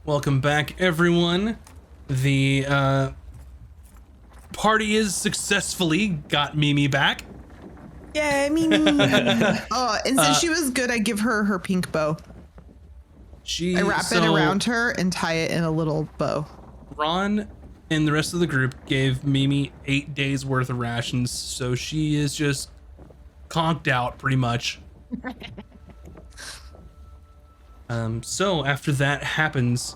Welcome back, everyone. The party is successfully got Mimi back. Yay, Mimi. Oh, and since she was good, I give her her pink bow. I wrap it around her and tie it in a little bow. Ron and the rest of the group gave Mimi 8 days worth of rations, so she is just conked out pretty much. So after that happens,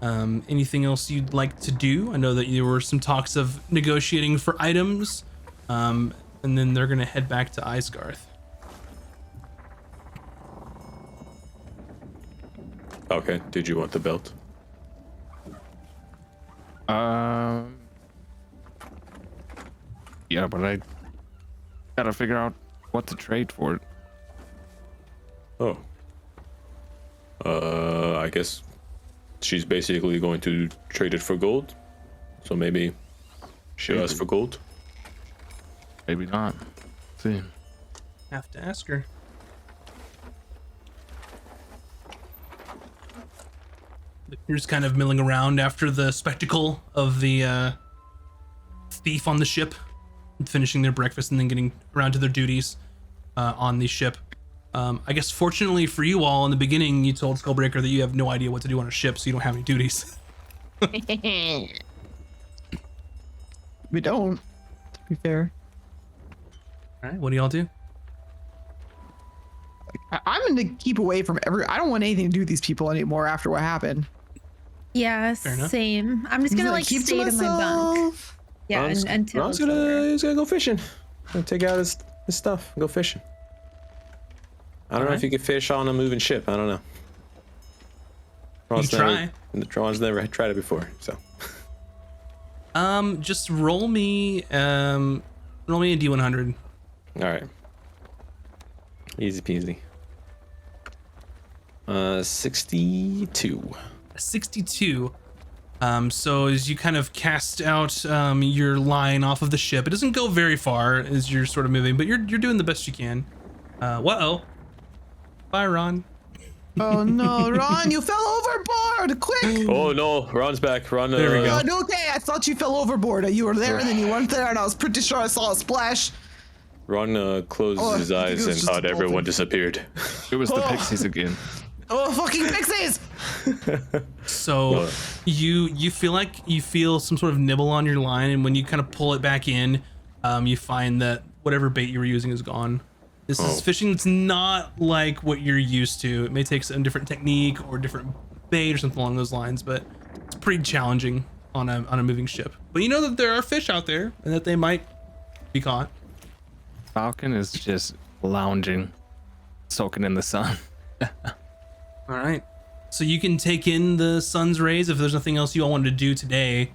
anything else you'd like to do? I know that there were some talks of negotiating for items, and then they're gonna head back to Isgarth. Okay, did you want the belt? Yeah, but I gotta figure out what to trade for it. Oh. I guess she's basically going to trade it for gold. So maybe she'll ask for gold. Maybe not. See. Have to ask her. You're just kind of milling around after the spectacle of the thief on the ship, finishing their breakfast and then getting around to their duties on the ship. I guess fortunately for you all, in the beginning, you told Skullbreaker that you have no idea what to do on a ship, so you don't have any duties. We don't, to be fair. All right, what do y'all do? I'm going to keep away from I don't want anything to do with these people anymore after what happened. Yeah, same. I'm just gonna like keep stay to my bunk. Yeah, until Ron's gonna go fishing. Gonna take out his stuff and go fishing. I don't know if you can fish on a moving ship. I don't know. Ron's never tried it before, so. Just roll me a D100. All right. Easy peasy. 62. 62. So as you kind of cast out your line off of the ship, it doesn't go very far as you're sort of moving, but you're doing the best you can. Whoa. Bye, Ron. Oh no, Ron, you fell overboard! Quick! Oh no, Ron's back. Ron. There we go. Okay, I thought you fell overboard. You were there and then you weren't there, and I was pretty sure I saw a splash. Ron closed his eyes and thought everyone disappeared. It was the pixies again. Oh, fucking pixies! So you feel some sort of nibble on your line, and when you kind of pull it back in, you find that whatever bait you were using is gone. This is fishing that's not like what you're used to. It may take some different technique or different bait or something along those lines, but it's pretty challenging on a moving ship. But you know that there are fish out there and that they might be caught. Falcon is just lounging, soaking in the sun. All right. So you can take in the sun's rays. If there's nothing else you all wanted to do today,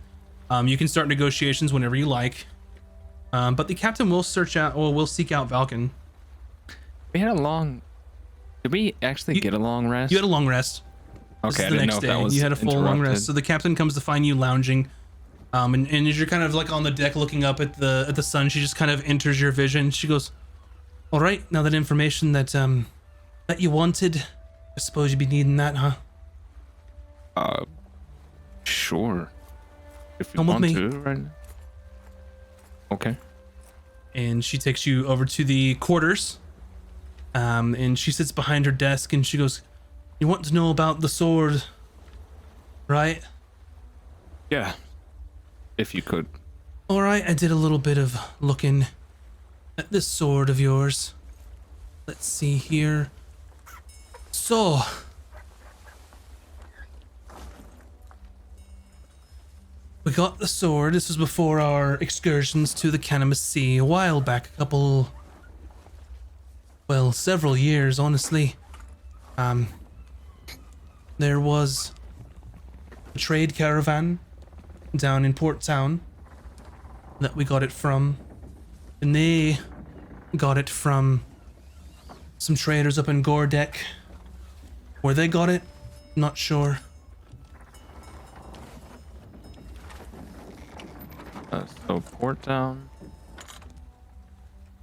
you can start negotiations whenever you like. But the captain will seek out Valken. We had a long. Did we actually get a long rest? You had a long rest. Okay, I didn't know if that was you had a full long rest. So the captain comes to find you lounging, and as you're kind of like on the deck looking up at the sun, she just kind of enters your vision. She goes, "All right, now that information that you wanted, I suppose you'd be needing that, huh?" Sure. If you Come with want me. to, right now. Okay. And she takes you over to the quarters. And she sits behind her desk and she goes, "You want to know about the sword, right?" Yeah. If you could. All right, I did a little bit of looking at this sword of yours. Let's see here. So, we got the sword. This was before our excursions to the Canamus Sea a while back, several years, honestly. There was a trade caravan down in Port Town that we got it from, and they got it from some traders up in Gordek. Where they got it, not sure. So Port Town.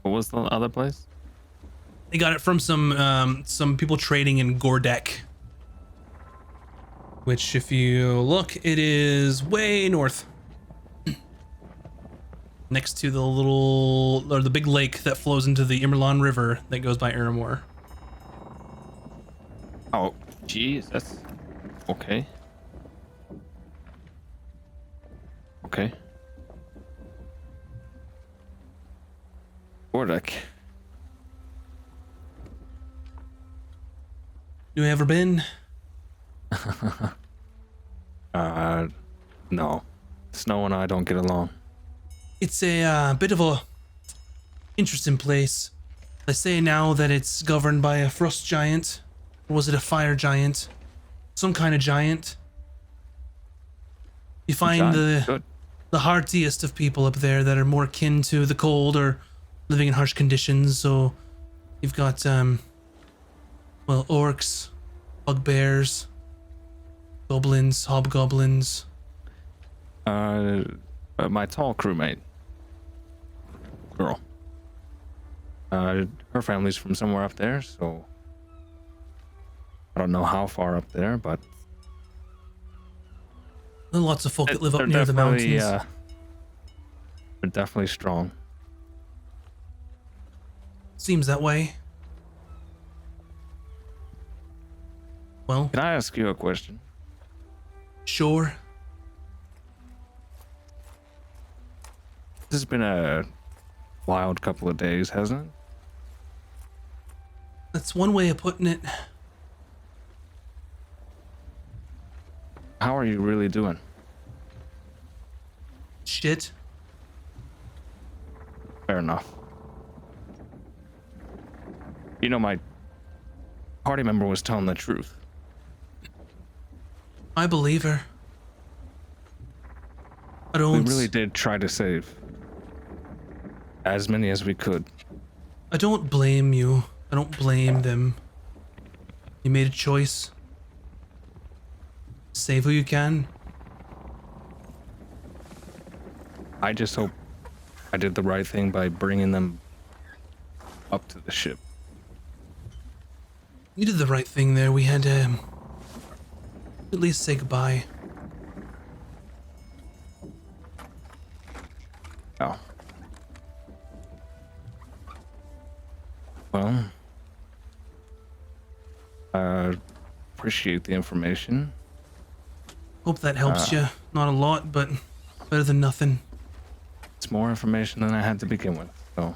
What was the other place? They got it from some people trading in Gordek. which if you look, it is way north. Next to the big lake that flows into the Immerlon River that goes by Aramor. Oh, geez, that's okay. Okay. Bordak. You ever been? No. Snow and I don't get along. It's a bit of a interesting place. They say now that it's governed by a frost giant. Or was it a fire giant? Some kind of giant. You find the heartiest of people up there that are more akin to the cold or living in harsh conditions. So you've got well, orcs, bugbears, goblins, hobgoblins. My tall crewmate, girl. Her family's from somewhere up there, so I don't know how far up there, but There are lots of folk that live up near the mountains. They're definitely strong. Seems that way. Well, Can I ask you a question? sure. This has been a wild couple of days, hasn't it? That's one way of putting it. How are you really doing? Shit. Fair enough. You know, my party member was telling the truth. I believe her. I We don't. really did try to save as many as we could. I don't blame you. I don't blame them. You made a choice. Save who you can. I just hope I did the right thing by bringing them up to the ship. You did the right thing there. We had to at least say goodbye. Oh. Well, appreciate the information. Hope that helps you. Not a lot, but better than nothing. It's more information than I had to begin with, so.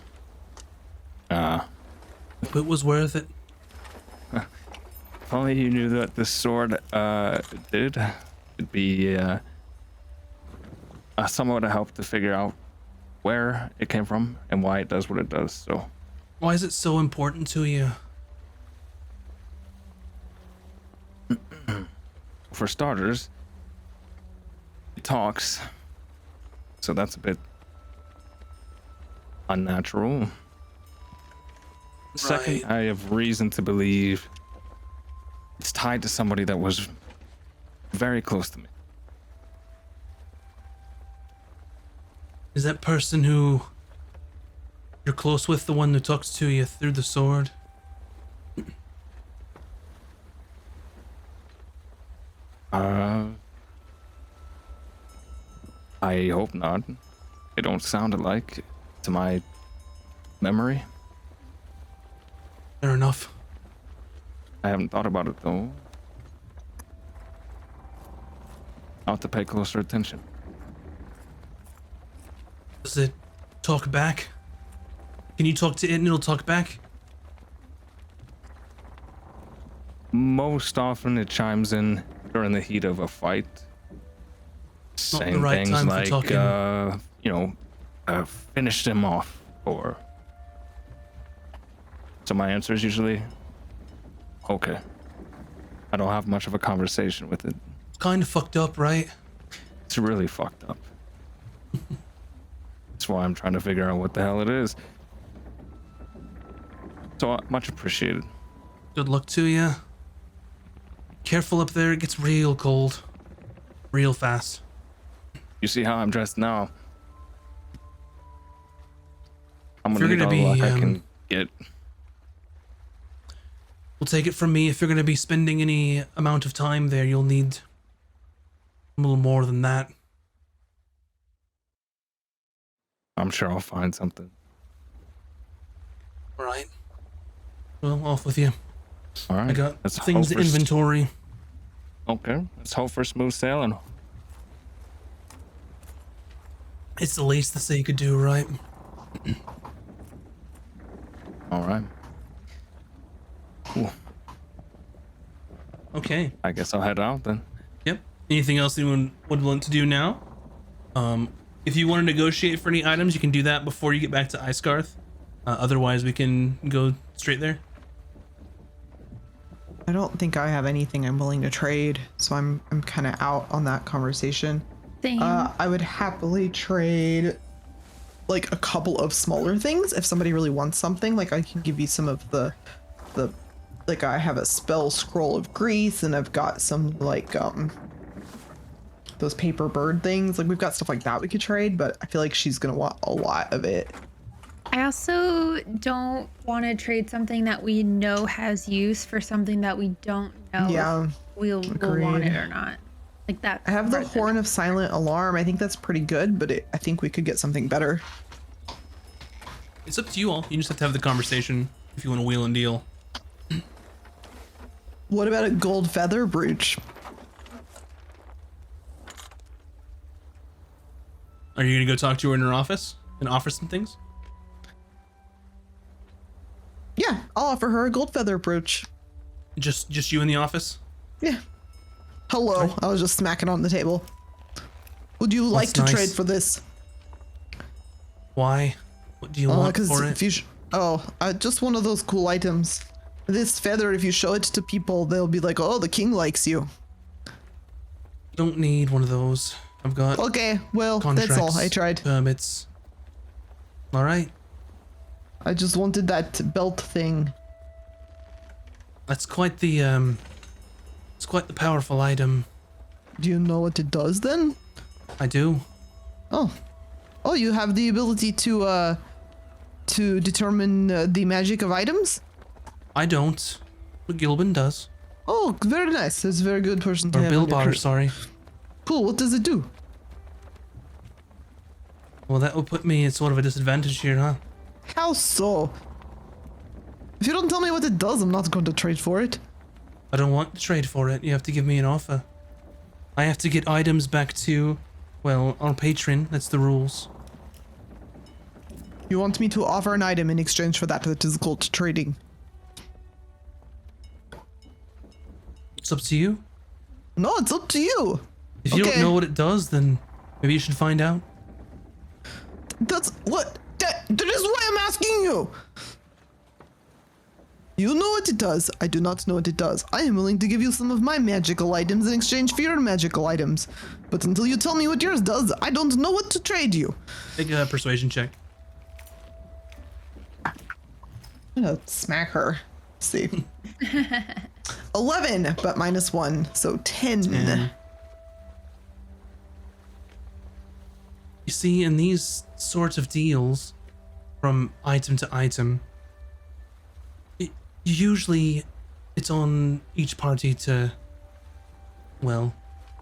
Hope it was worth it. If only you knew that this sword, did. It'd be, somewhat a help to figure out where it came from and why it does what it does, so. Why is it so important to you? For starters, it talks, so that's a bit unnatural. Second, Right. I have reason to believe it's tied to somebody that was very close to me. Is that person who you're close with the one who talks to you through the sword? I hope not. It don't sound alike to my memory. Fair enough. I haven't thought about it though. I'll have to pay closer attention. Does it talk back? Can you talk to it and it'll talk back? Most often it chimes in during the heat of a fight. Not the Saying right things time for like, talking. finish them off, or... So my answer is usually, okay. I don't have much of a conversation with it. Kind of fucked up, right? It's really fucked up. That's why I'm trying to figure out what the hell it is. So much appreciated. Good luck to you. Careful up there, it gets real cold. Real fast. You see how I'm dressed now? I'm If gonna you're need all gonna the be, luck I can get. We'll take it from me, if you're going to be spending any amount of time there, you'll need a little more than that. I'm sure I'll find something. All right. Well, off with you. All right. I got Let's things to hope for inventory. Okay. Let's hope for smooth sailing. It's the least the sea could do, right? All right. Cool. Okay. I guess I'll head out then. Yep. Anything else anyone would want to do now? If you want to negotiate for any items, you can do that before you get back to Icegarth. Otherwise, we can go straight there. I don't think I have anything I'm willing to trade, so I'm kind of out on that conversation. Same. I would happily trade like a couple of smaller things if somebody really wants something. Like I can give you some of the like I have a spell scroll of grease, and I've got some like those paper bird things. Like we've got stuff like that we could trade, but I feel like she's gonna want a lot of it. I also don't want to trade something that we know has use for something that we don't know if we'll want it or not. Like that. I have the Horn of Silent Alarm. I think that's pretty good, but I think we could get something better. It's up to you all. You just have to have the conversation if you want to wheel and deal. What about a gold feather brooch? Are you gonna go talk to her in her office and offer some things? Yeah, I'll offer her a gold feather brooch. Just you in the office? Yeah. Hello. I was just smacking on the table. Would you like to nice. trade for this? Why? What do you want for it? If you just one of those cool items. This feather, if you show it to people, they'll be like, "Oh, the king likes you." Don't need one of those. I've got Okay, well, contracts, that's all. I tried. permits. All right. I just wanted that belt thing. That's quite the it's quite the powerful item. Do you know what it does then? I do. Oh, you have the ability to determine the magic of items? I don't, but Gilbin does. Oh, very nice. That's a very good person to Or have on your Bilbar, crew. sorry. Cool. What does it do? Well, that would put me at sort of a disadvantage here, huh? How so? If you don't tell me what it does, I'm not going to trade for it. I don't want to trade for it. You have to give me an offer. I have to get items back to, well, our patron. That's the rules. You want me to offer an item in exchange for that is called trading. It's up to you. No, it's up to you. If you don't know what it does, then maybe you should find out. That's what. That is why I'm asking you. You know what it does. I do not know what it does. I am willing to give you some of my magical items in exchange for your magical items. But until you tell me what yours does, I don't know what to trade you. Make a persuasion check. I'm gonna smack her. See. 11, but -1, so 10. You see, in these sorts of deals, from item to item, usually it's on each party to, well,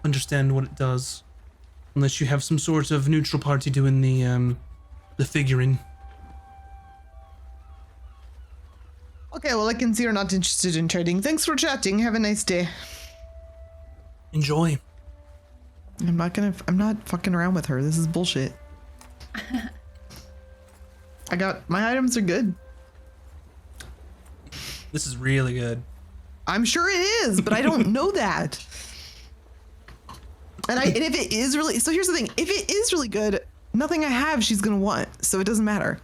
understand what it does, unless you have some sort of neutral party doing the figuring. Okay, well, I can see you're not interested in trading. Thanks for chatting. Have a nice day. Enjoy. I'm not fucking around with her. This is bullshit. My items are good. This is really good. I'm sure it is, but I don't know that. And if it is really, so here's the thing. If it is really good, nothing I have she's gonna want, so it doesn't matter.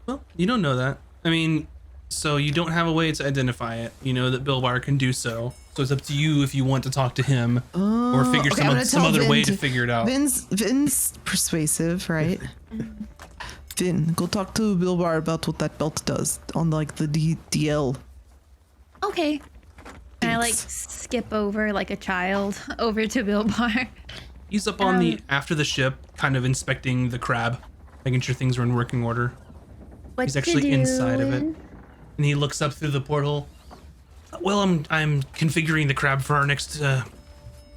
Well, you don't know that. I mean, so you don't have a way to identify it. You know that Bilbar can do so. So it's up to you if you want to talk to him or figure some other way to figure it out. Vin's persuasive, right? Vin, go talk to Bilbar about what that belt does on like the DL. Okay. And I like skip over like a child over to Bilbar. He's up on the after the ship, kind of inspecting the crab, making sure things are in working order. He's actually inside of it, and he looks up through the porthole. Well, I'm configuring the crab for our next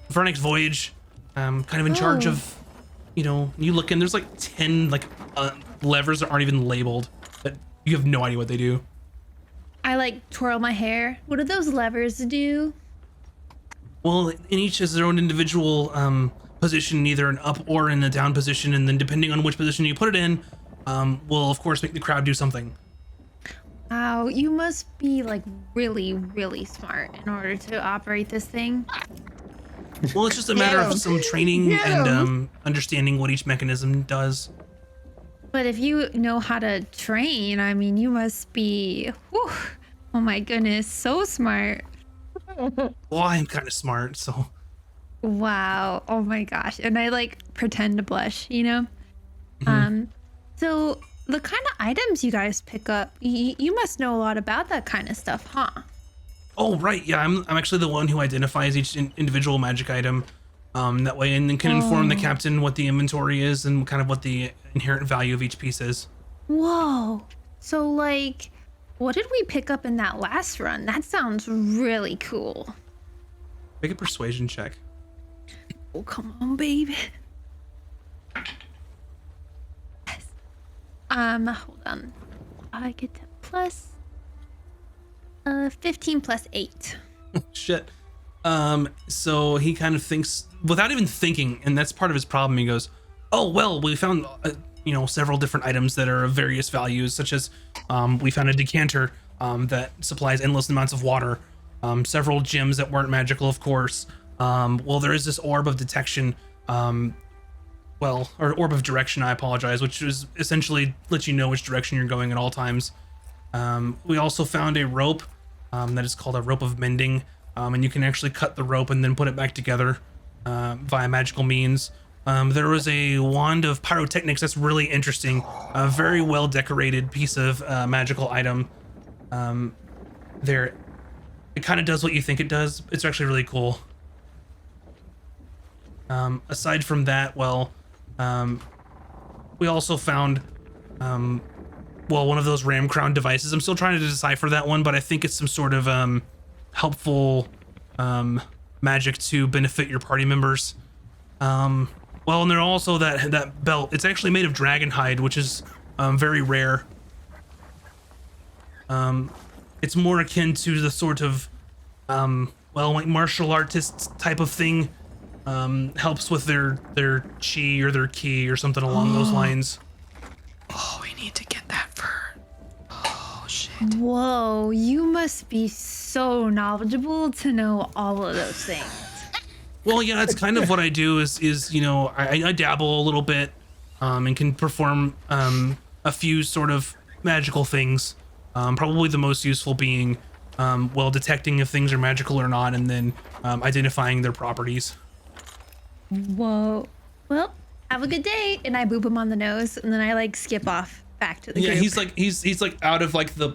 voyage. kind of in charge of, you look in, there's like 10 like levers that aren't even labeled that you have no idea what they do. I like twirl my hair. What do those levers do? Well, in each has their own individual position, either an up or in a down position, and then depending on which position you put it in, will of course make the crowd do something. Wow, you must be like really, really smart in order to operate this thing. Well, it's just a matter of some training and understanding what each mechanism does. But if you know how to train, I mean, you must be, whew, oh my goodness, so smart. Well, I am kind of smart, so. Wow, oh my gosh. And I like pretend to blush, So the kind of items you guys pick up, you must know a lot about that kind of stuff, huh? Oh, right. Yeah, I'm actually the one who identifies each individual magic item that way, and then can inform the captain what the inventory is and kind of what the inherent value of each piece is. Whoa. So, like, what did we pick up in that last run? That sounds really cool. Make a persuasion check. Oh, come on, baby. Yes. Hold on. I get that plus 15 plus 8. Shit. So he kind of thinks without even thinking, and that's part of his problem. He goes, "Oh well, we found several different items that are of various values, such as we found a decanter that supplies endless amounts of water, several gems that weren't magical, of course. Well, there is this orb of detection, or orb of direction. I apologize, which is essentially lets you know which direction you're going at all times. We also found a rope that is called a rope of mending, and you can actually cut the rope and then put it back together via magical means. There was a wand of pyrotechnics that's really interesting, a very well decorated piece of magical item. It kind of does what you think it does. It's actually really cool. Aside from that, we also found one of those ram crown devices. I'm still trying to decipher that one, but I think it's some sort of helpful magic to benefit your party members. And there's also that belt. It's actually made of dragon hide, which is very rare. It's more akin to the sort of like martial artists type of thing. Helps with their chi or their ki or something along those lines. Oh, we need to get that fur. Oh, shit. Whoa, you must be so knowledgeable to know all of those things. Well, yeah, it's kind of what I do is I dabble a little bit and can perform a few sort of magical things. Probably the most useful being detecting if things are magical or not, and then identifying their properties. Whoa. Well, have a good day. And I boop him on the nose, and then I like skip off back to the group. He's like out of like the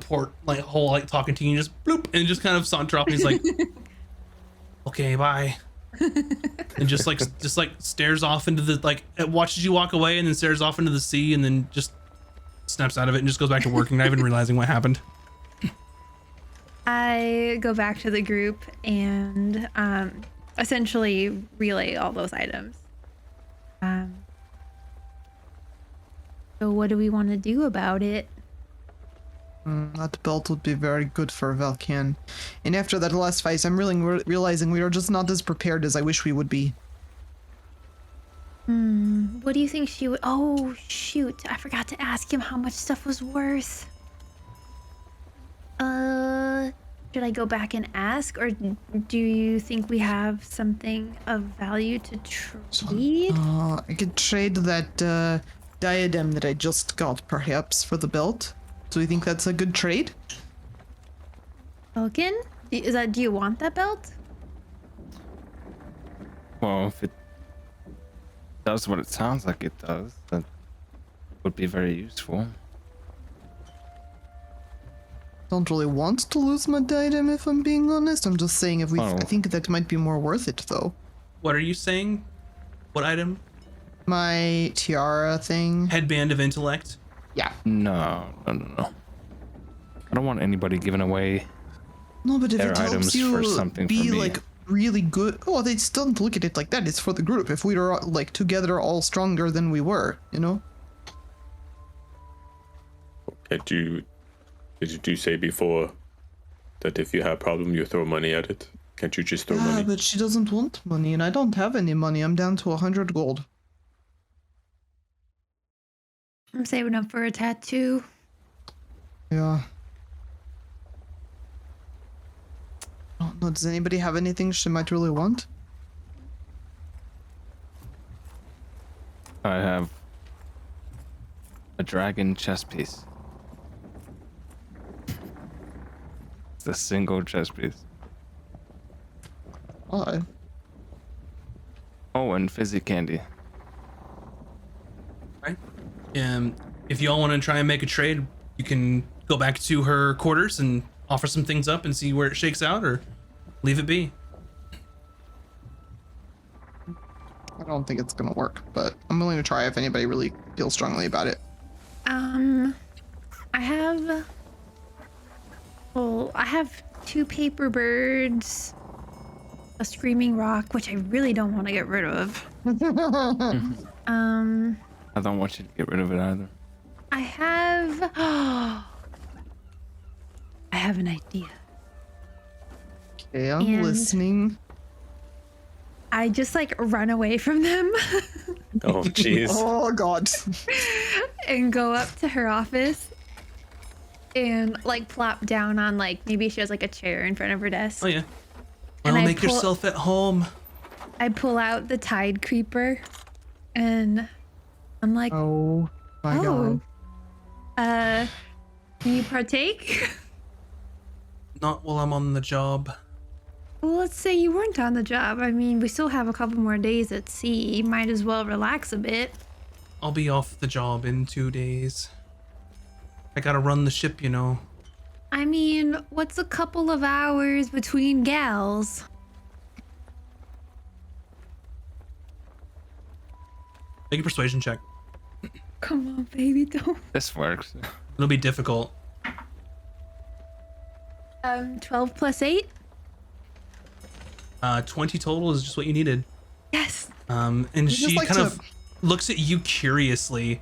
port like hole, like talking to you, and just bloop and just kind of saunter off, and he's like okay, bye. And just stares off into the it watches you walk away and then stares off into the sea and then just snaps out of it and just goes back to working, not even realizing what happened. I go back to the group and essentially relay all those items. So what do we want to do about it? That belt would be very good for Valkan. And after that last fight, I'm really realizing we are just not as prepared as I wish we would be. What do you think she would... Oh, shoot. I forgot to ask him how much stuff was worth. Should I go back and ask? Or do you think we have something of value to trade? I could trade that diadem that I just got, perhaps, for the belt. Do you think that's a good trade? Falcon? Do you want that belt? Well, if it does what it sounds like it does, that would be very useful. Don't really want to lose my diadem, if I'm being honest. I'm just saying I think that might be more worth it, though. What are you saying? What item? My tiara thing. Headband of intellect. Yeah. No. I don't want anybody giving away No, but if their it items helps you for something be for me. like really good. Oh, they still don't look at it like that. It's for the group. If we were like together, all stronger than we were, you know. Did you say before that if you have a problem, you throw money at it? Can't you just throw Yeah, money? but she doesn't want money, and I don't have any money. I'm down to 100 gold. I'm saving up for a tattoo. Yeah. I don't know. Does anybody have anything she might really want? I have a dragon chess piece. It's a single chess piece. Why? Oh, and fizzy candy. Right. If y'all want to try and make a trade, you can go back to her quarters and offer some things up and see where it shakes out, or leave it be. I don't think it's gonna work, but I'm willing to try if anybody really feels strongly about it. I have 2 paper birds, a screaming rock, which I really don't want to get rid of. I don't want you to get rid of it either. I have an idea. Okay, I'm And- listening. I just like run away from them Oh, jeez. Oh god. and go up to her office and like plop down on like maybe she has like a chair in front of her desk. Oh yeah. And Well, I make yourself at home. I pull out the Tide Creeper and I'm like, Oh my oh, god. can you partake? Not while I'm on the job. Well, let's say you weren't on the job. I mean, we still have a couple more days at sea. Might as well relax a bit. I'll be off the job in 2 days. I gotta run the ship, you know. I mean, what's a couple of hours between gals? Make a persuasion check. Come on, baby, don't. This works. It'll be difficult. 12 plus 8? 20 total is just what you needed. Yes. And just she like kind to- of looks at you curiously,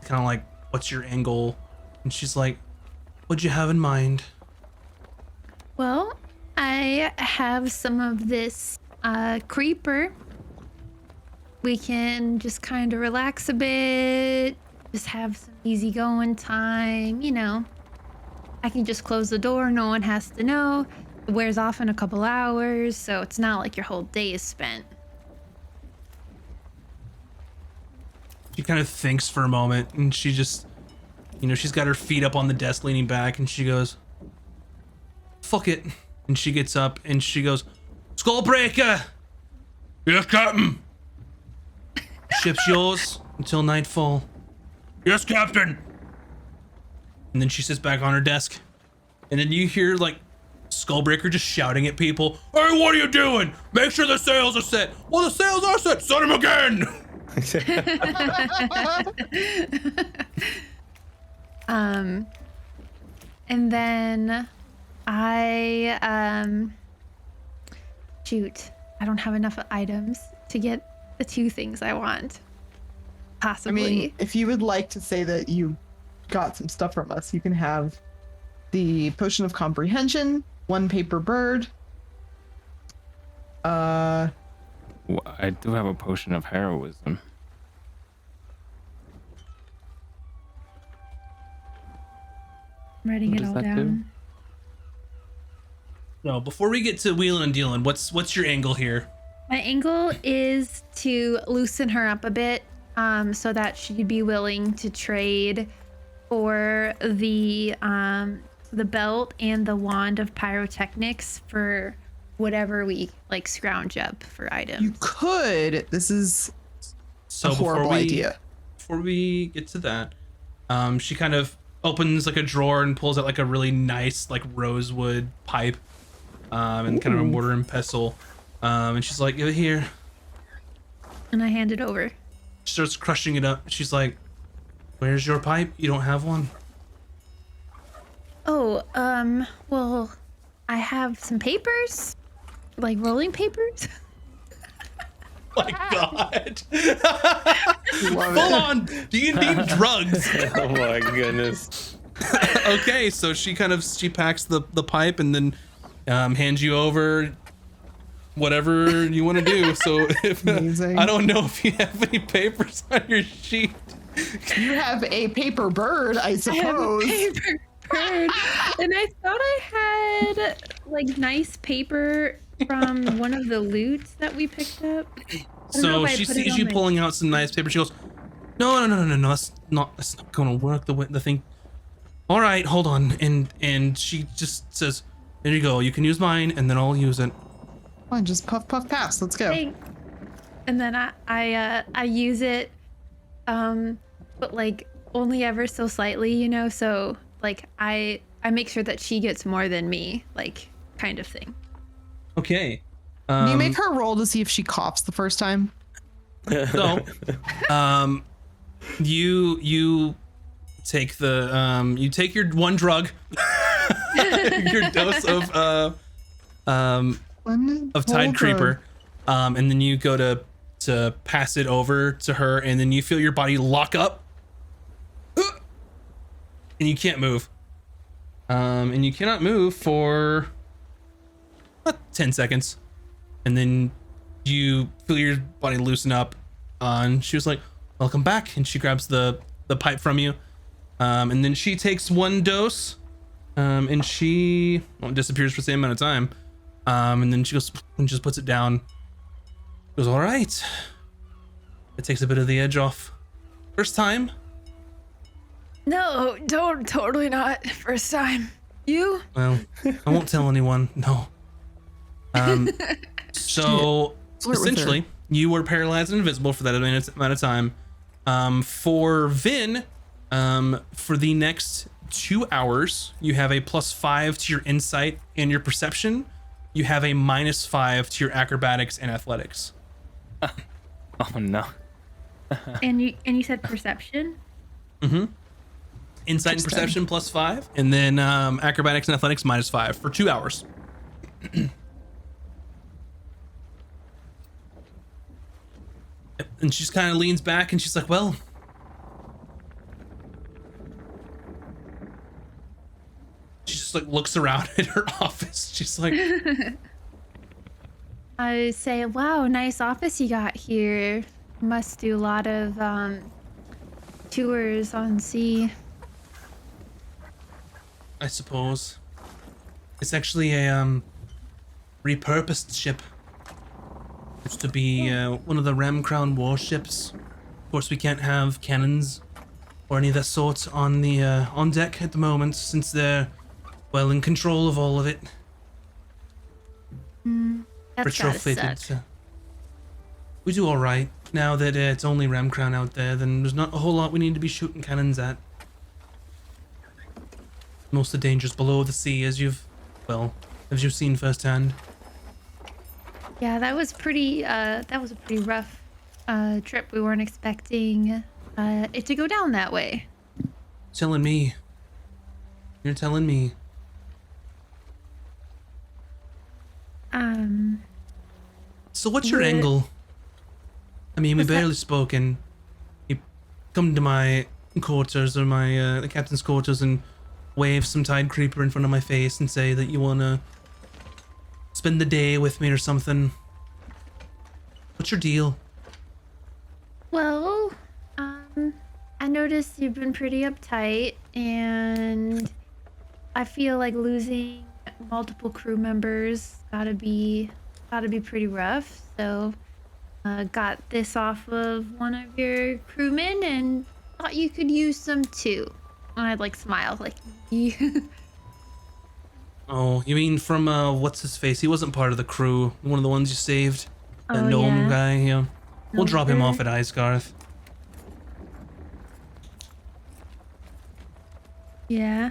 kind of like, what's your angle? And she's like, what'd you have in mind? Well, I have some of this creeper. We can just kind of relax a bit, just have some easygoing time, you know. I can just close the door, no one has to know. It wears off in a couple hours, so it's not like your whole day is spent. She kind of thinks for a moment, and she just, you know, she's got her feet up on the desk leaning back, and she goes, fuck it. And she gets up and she goes, Skullbreaker! Yes, Captain! Ship's yours until nightfall. Yes, Captain! And then she sits back on her desk. And then you hear, like, Skullbreaker just shouting at people, hey, what are you doing? Make sure the sails are set. Well, the sails are set. Set them again! And then shoot, I don't have enough items to get the 2 things I want. I Possibly. mean, if you would like to say that you got some stuff from us, you can have the potion of comprehension, 1 paper bird. Well, I do have a potion of heroism. I'm writing What it does all that do? down. No, before we get to wheeling and dealing, what's your angle here? My angle is to loosen her up a bit, so that she'd be willing to trade for the belt and the wand of pyrotechnics for whatever we like scrounge up for items. You could. This is So a horrible idea. Before we get to that, she kind of opens like a drawer and pulls out like a really nice like rosewood pipe, and kind of a mortar and pestle, and she's like, give it here. And I hand it over. She starts crushing it up. She's like, where's your pipe? You don't have one? Oh, well, I have some papers. like rolling papers. My God. Love Full it. on D&D drugs. Oh my goodness. Okay, so she packs the pipe and then hands you over whatever you want to do. So if Amazing. I don't know if you have any papers on your sheet. You have a paper bird, I I have a suppose. paper bird, and I thought I had like nice paper from one of the loots that we picked up. I don't know So if I she put it sees on you my- pulling out some nice paper. She goes, no, that's not gonna work the thing. All right, hold on. And she just says, there you go. You can use mine and then I'll use it. Come on, just puff, puff, pass. Let's go. Thanks. And then I use it, but like only ever so slightly, you know. So like I make sure that she gets more than me, like kind of thing. Okay. Can you make her roll to see if she coughs the first time? So, you take your one drug, your dose of Tide Creeper, and then you go to pass it over to her, and then you feel your body lock up, and you can't move, and you cannot move for 10 seconds, and then you feel your body loosen up. And she was like, welcome back, and she grabs the pipe from you, and then she takes one dose, and she disappears for the same amount of time, and then she goes and just puts it down. She goes, all right, it takes a bit of the edge off. First time? No, totally not. First time. You? Well, I won't tell anyone. No. So Flirt with her. essentially, you were paralyzed and invisible for that amount of time. For Vin, for the next 2 hours, you have a +5 to your insight and your perception. You have a -5 to your acrobatics and athletics. Oh no. And you said perception? Insight and perception +5, and then acrobatics and athletics -5 for 2 hours. And she just kind of leans back and she's like, well, she just like looks around at her office. She's like, I say, wow, nice office you got here. Must do a lot of tours on sea. I suppose it's actually a repurposed ship. It's to be one of the Ram Crown warships. Of course, we can't have cannons or any of that sort on the on deck at the moment, since they're well in control of all of it. That's gotta suck. We do all right now that it's only Ram Crown out there. Then there's not a whole lot we need to be shooting cannons at. Most of the dangers below the sea, as you've seen firsthand. Yeah, that was pretty. That was a pretty rough trip. We weren't expecting it to go down that way. Telling me. You're telling me. So what's your We're- angle? I mean, we What's that? barely spoke, and you come to my quarters or my the captain's quarters and wave some Tide Creeper in front of my face and say that you wanna spend the day with me or something. What's your deal? Well, I noticed you've been pretty uptight, and I feel like losing multiple crew members gotta be pretty rough. So, got this off of one of your crewmen, and thought you could use some too. And I'd like smile, like, Oh, you mean from what's his face? He wasn't part of the crew. One of the ones you saved. That Oh, gnome yeah. guy. Yeah. We'll drop him Gnome off at Icegarth. Yeah.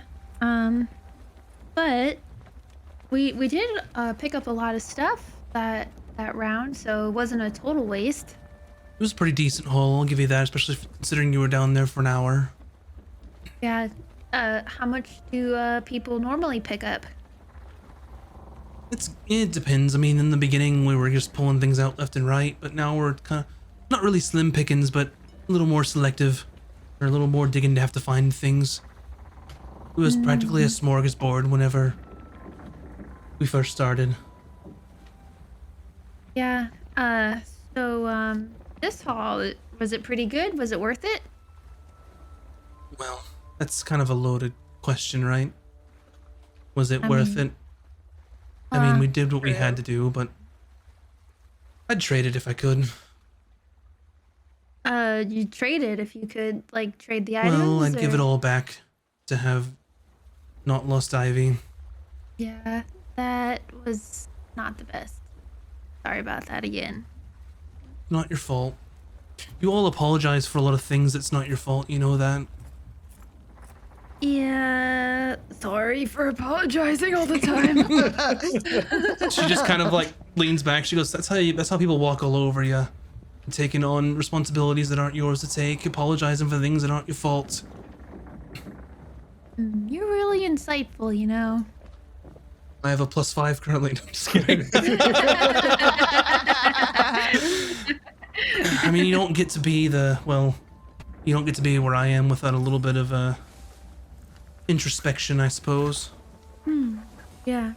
But we did pick up a lot of stuff that round, so it wasn't a total waste. It was a pretty decent haul, I'll give you that, especially considering you were down there for an hour. Yeah. How much do people normally pick up? It depends. I mean, in the beginning we were just pulling things out left and right, but now we're kind of not really slim pickings, but a little more selective, or a little more digging to have to find things. It was practically a smorgasbord whenever we first started. Yeah. So this haul, was it pretty good? Was it worth it? Well, that's kind of a loaded question, right? Was it worth it? I mean, we did what we had to do, but I'd trade it if I could. You'd trade it if you could, like, trade the items? Well, I'd give it all back to have not lost Ivy. Yeah, that was not the best. Sorry about that again. Not your fault. You all apologize for a lot of things that's not your fault, you know that? Yeah, sorry for apologizing all the time. She just kind of like leans back. She goes, that's how people walk all over you. Taking on responsibilities that aren't yours to take, apologizing for things that aren't your fault. You're really insightful, you know. I have a +5 currently. No, I'm just kidding. I mean, you don't get to be where I am without a little bit of introspection, I suppose. Yeah.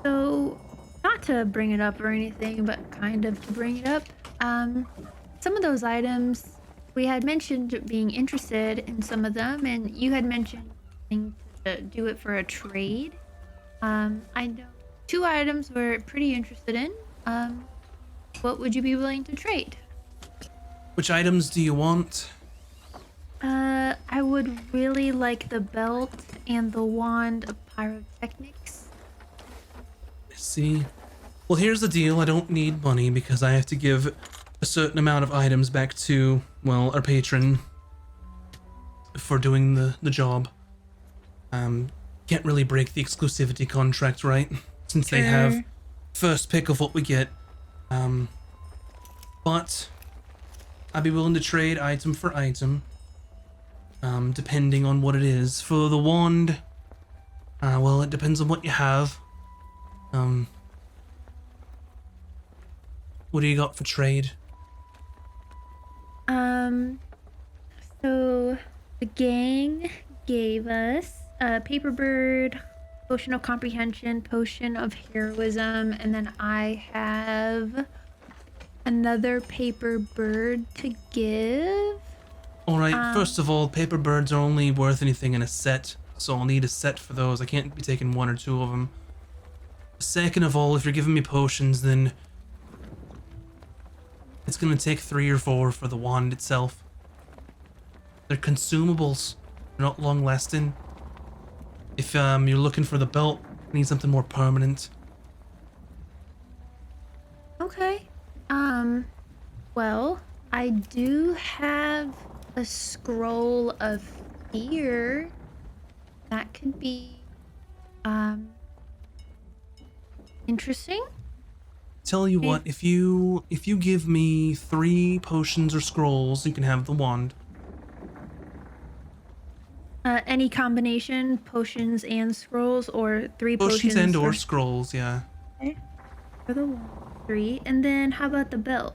So, not to bring it up or anything, but kind of to bring it up, some of those items, we had mentioned being interested in some of them, and you had mentioned to do it for a trade. I know 2 items we're pretty interested in. What would you be willing to trade? Which items do you want? I would really like the belt and the wand of pyrotechnics. Let's see. Well, here's the deal. I don't need money because I have to give a certain amount of items back to, well, our patron for doing the job. Can't really break the exclusivity contract, right? Since they have first pick of what we get. But I'd be willing to trade item for item, depending on what it is. For the wand, well, it depends on what you have. What do you got for trade? So the gang gave us a paper bird, potion of comprehension, potion of heroism, and then I have another paper bird to give. Alright, first of all, paper birds are only worth anything in a set, so I'll need a set for those. I can't be taking 1 or 2 of them. Second of all, if you're giving me potions, then it's gonna take 3 or 4 for the wand itself. They're consumables. They're not long lasting. If you're looking for the belt, you need something more permanent. Okay. Well, I do have a scroll of fear. That could be, interesting. Tell you what, if you give me 3 potions or scrolls, you can have the wand. Any combination, potions and scrolls, or 3 Potions potions and or scrolls, yeah. Okay. For the wand, 3. And then how about the belt?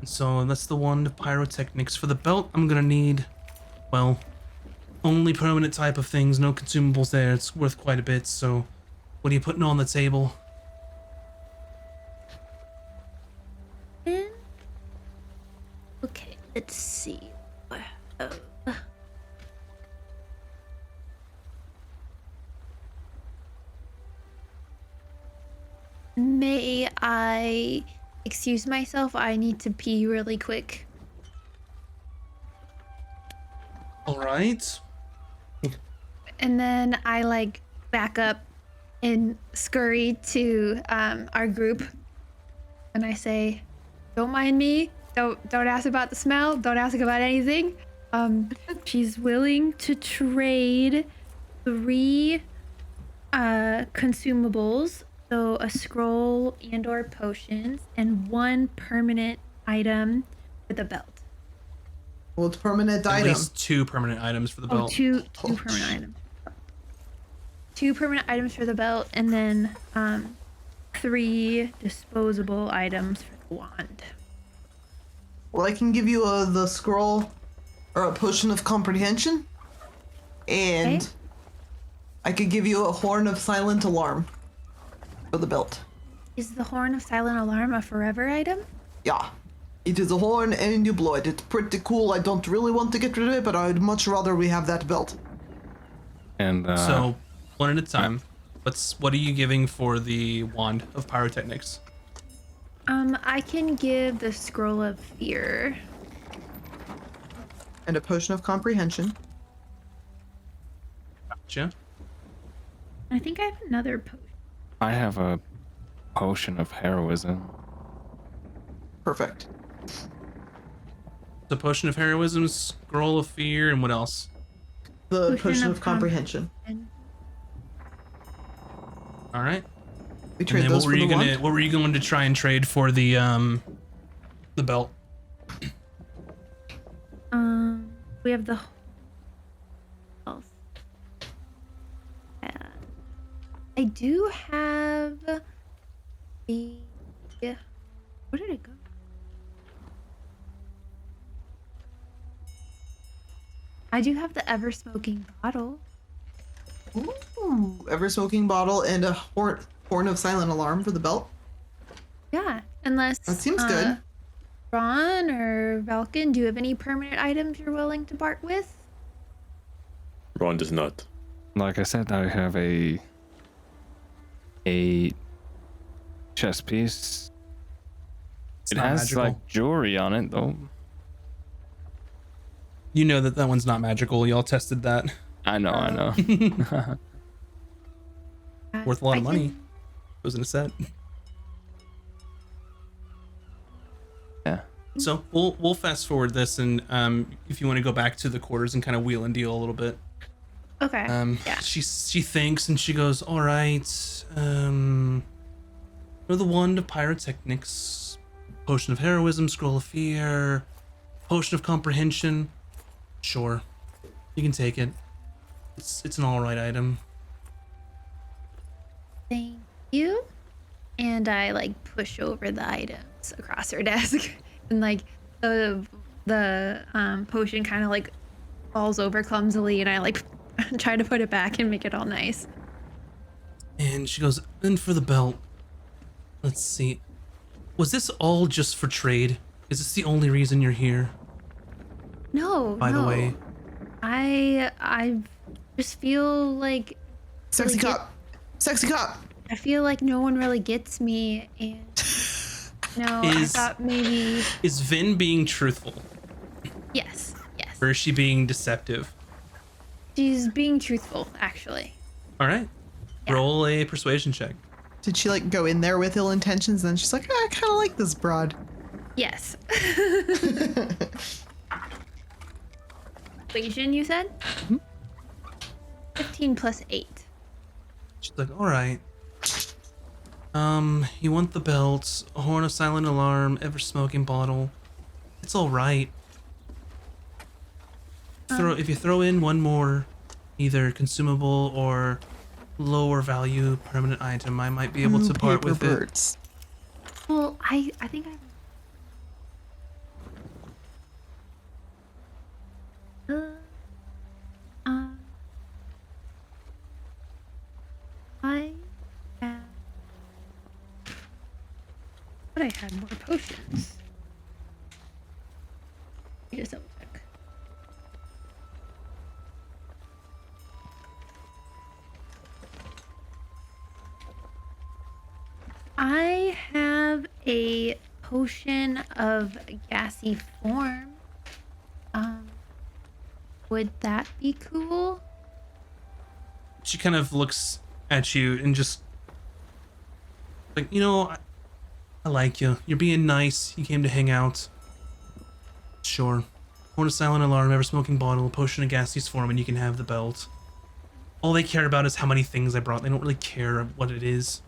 So that's the wand of pyrotechnics. For the belt, I'm gonna need, well, only permanent type of things, no consumables there. It's worth quite a bit, so what are you putting on the table? Okay, let's see. May I excuse myself? I need to pee really quick. Alright. And then I like back up and scurry to our group, and I say, "Don't mind me. Don't ask about the smell. Don't ask about anything." She's willing to trade 3 consumables, so a scroll and or potions, and 1 permanent item with a belt. Well, it's permanent At item. least 2 permanent items for the Oh, belt. two permanent items. 2 permanent items for the belt, and then 3 disposable items for the wand. Well, I can give you the scroll or a potion of comprehension, and Okay. I could give you a horn of silent alarm for the belt. Is the Horn of Silent Alarm a forever item? Yeah. It is a horn and you blow it. It's pretty cool. I don't really want to get rid of it, but I'd much rather we have that belt. And So, one at a time. What are you giving for the wand of pyrotechnics? I can give the Scroll of Fear. And a potion of comprehension. Gotcha. I think I have another potion. I have a potion of heroism. Perfect. The potion of heroism, scroll of fear, and what else? The potion of comprehension. All right. We And trade then those for the wand. what were you going to try and trade for the belt? We have the. Else. I do have the. Where did it go? I do have the ever smoking bottle. Ooh, ever smoking bottle and a horn of silent alarm for the belt. Yeah, unless That seems good. Ron or Valken, do you have any permanent items you're willing to part with? Ron does not. Like I said, I have a chess piece. It's It not has magical. like jewelry on it though. You know that one's not magical. Y'all tested that. I know, I know. Worth a lot I of money. can- It was in a set. Yeah. So we'll fast forward this, and if you want to go back to the quarters and kind of wheel and deal a little bit. Okay. Yeah. She thinks and she goes, all right. For the wand of pyrotechnics, potion of heroism, scroll of fear, potion of comprehension. Sure, you can take it. It's an all right item. Thank you. And I like push over the items across her desk, and like the potion kind of like falls over clumsily, and I like try to put it back and make it all nice. And she goes, and for the belt, let's see. Was this all just for trade? Is this the only reason you're here? No. By the way, I just feel like Sexy Really cop. Sexy cop. I feel like no one really gets me, and no, I Is- thought maybe is Vin being truthful yes, or is she being deceptive? she's being truthful actually. All right, Yeah. roll a persuasion check. Did she like go in there with ill intentions and then she's like, I kind of like this broad. Yes. Equation, you said? 15 plus 8. She's like, all right. You want the belt, a horn of silent alarm, ever smoking bottle. It's all right. If you throw in one more, either consumable or lower value permanent item, I might be able to part Paper with it. birds. Well, I think I have. But I had more potions. Let me just double check. I have a potion of gassy form. Would that be cool? She kind of looks at you and just like, I like you. You're being nice. You came to hang out. Sure. Horn of silent alarm, ever smoking bottle, potion of gaseous form, and you can have the belt. All they care about is how many things I brought. They don't really care what it is.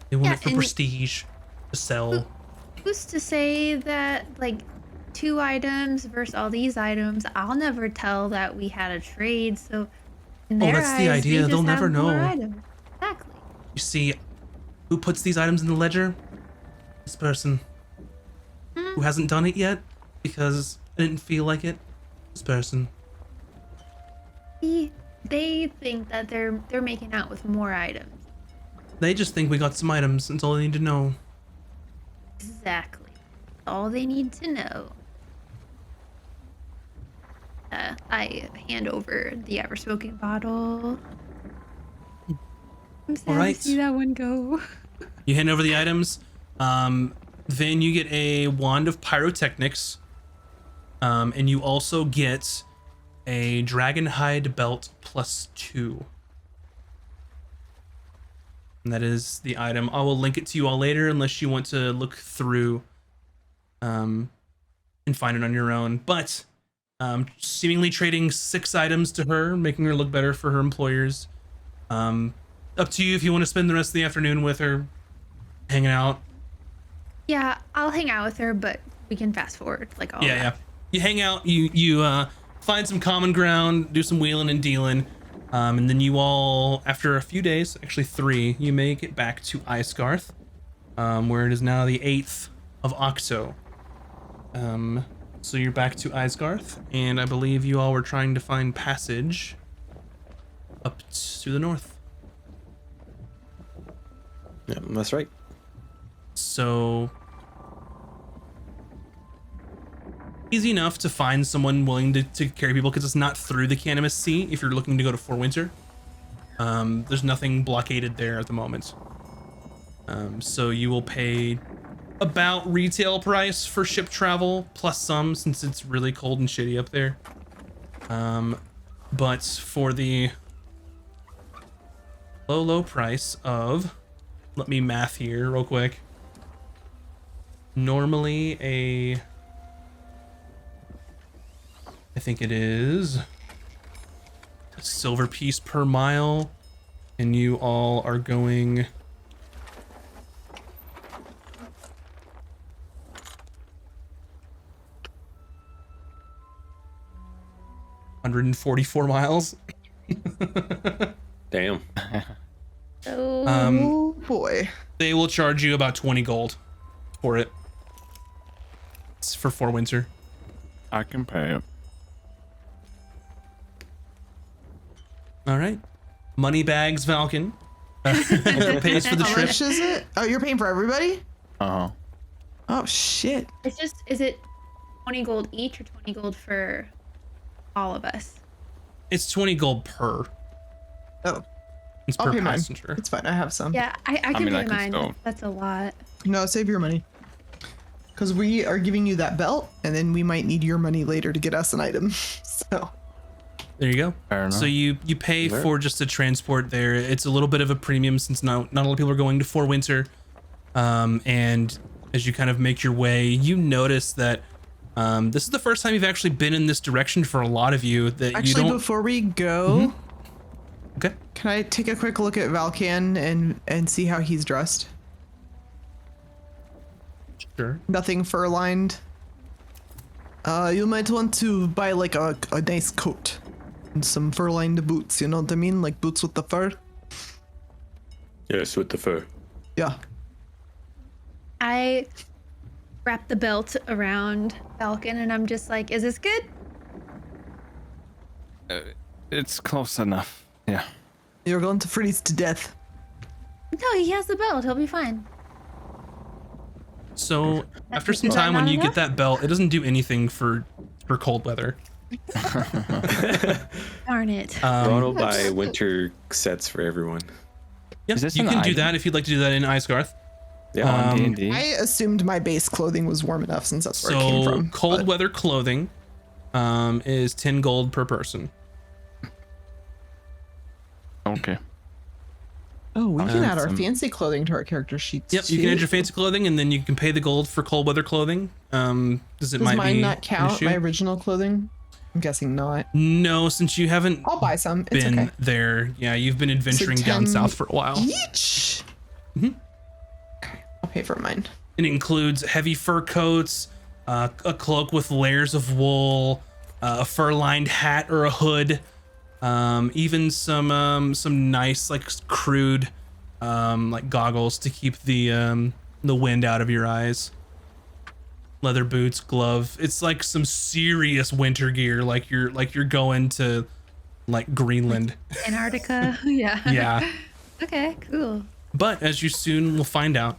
They want Yeah, it for and- prestige, to sell. Who's to say that, like, 2 items versus all these items, I'll never tell that we had a trade, so In Oh, their that's the eyes, we idea. just They'll never have more know. items. Exactly. You see, who puts these items in the ledger? This person. Who hasn't done it yet because I didn't feel like it. This person. They think that they're making out with more items. They just think we got some items. That's all they need to know. Exactly. All they need to know. I hand over the ever-smoking bottle. I'm sad Alright. to see that one go. You hand over the items. Then you get a wand of pyrotechnics. And you also get a dragon hide belt +2. And that is the item. I will link it to you all later unless you want to look through and find it on your own. But seemingly trading 6 items to her, making her look better for her employers. Up to you if you want to spend the rest of the afternoon with her, hanging out. Yeah, I'll hang out with her, but we can fast forward like all that. Yeah. You hang out, you find some common ground, do some wheeling and dealing, and then you all, after a few days, actually 3, you make it back to Icegarth, where it is now the 8th of Octo. So you're back to Icegarth, and I believe you all were trying to find passage up to the north. Yeah, that's right. So easy enough to find someone willing to carry people because it's not through the Cannabis Sea if you're looking to go to Forwinter. There's nothing blockaded there at the moment. So you will pay about retail price for ship travel plus some since it's really cold and shitty up there. But for the low price of, let me math here real quick. Normally I think it is a silver piece per mile, and you all are going $144 miles. Damn. Oh boy. They will charge you about 20 gold for it. It's for Forwinter. I can pay it. All right. Money bags, Falcon. Pays for the How trip. much is it? Oh, you're paying for everybody? Uh-huh. Oh shit. Is it 20 gold each or 20 gold for all of us? It's 20 gold per. Oh, It's I'll per pay mine. passenger. It's fine. I have some. Yeah, I can mean, I pay can mine. still- That's a lot. No, save your money. Because we are giving you that belt, and then we might need your money later to get us an item. So. There you go. Fair enough. So you pay There. for just the transport there. It's a little bit of a premium since not a lot of people are going to Forwinter. And as you kind of make your way, you notice that this is the first time you've actually been in this direction for a lot of you. That Actually, you don't. before we go, Okay. can I take a quick look at Valkan and see how he's dressed? Sure. Nothing fur-lined. You might want to buy like a nice coat and some fur-lined boots. You know what I mean? Like boots with the fur. Yes, with the fur. Yeah. I wrap the belt around Falcon and I'm just like, is this good? It's close enough. Yeah. You're going to freeze to death. No, he has the belt. He'll be fine. So after some Is that time, when not you get enough? that belt, it doesn't do anything for cold weather. Darn it. Ronald buy winter sets for everyone. Yeah, Is this you an can do item? that if you'd like to do that in Icegarth. Yeah. On D&D. I assumed my base clothing was warm enough since that's where it came So from. cold but- weather clothing is 10 gold per person. Okay. Oh, we can add our some- fancy clothing to our character sheets. Yep, you can add your fancy clothing, and then you can pay the gold for cold weather clothing. Does it Does might mine be not an count? issue? My original clothing? I'm guessing not. No, since you haven't I'll buy some. It's been okay. there. Yeah, you've been adventuring down 10 south for a while. Each. Okay, I'll pay for mine. It includes heavy fur coats, a cloak with layers of wool, a fur-lined hat or a hood, even some nice like crude like goggles to keep the wind out of your eyes. Leather boots, glove. It's like some serious winter gear, like you're going to like Greenland. Antarctica. Yeah. Yeah. Okay, cool. But as you soon will find out,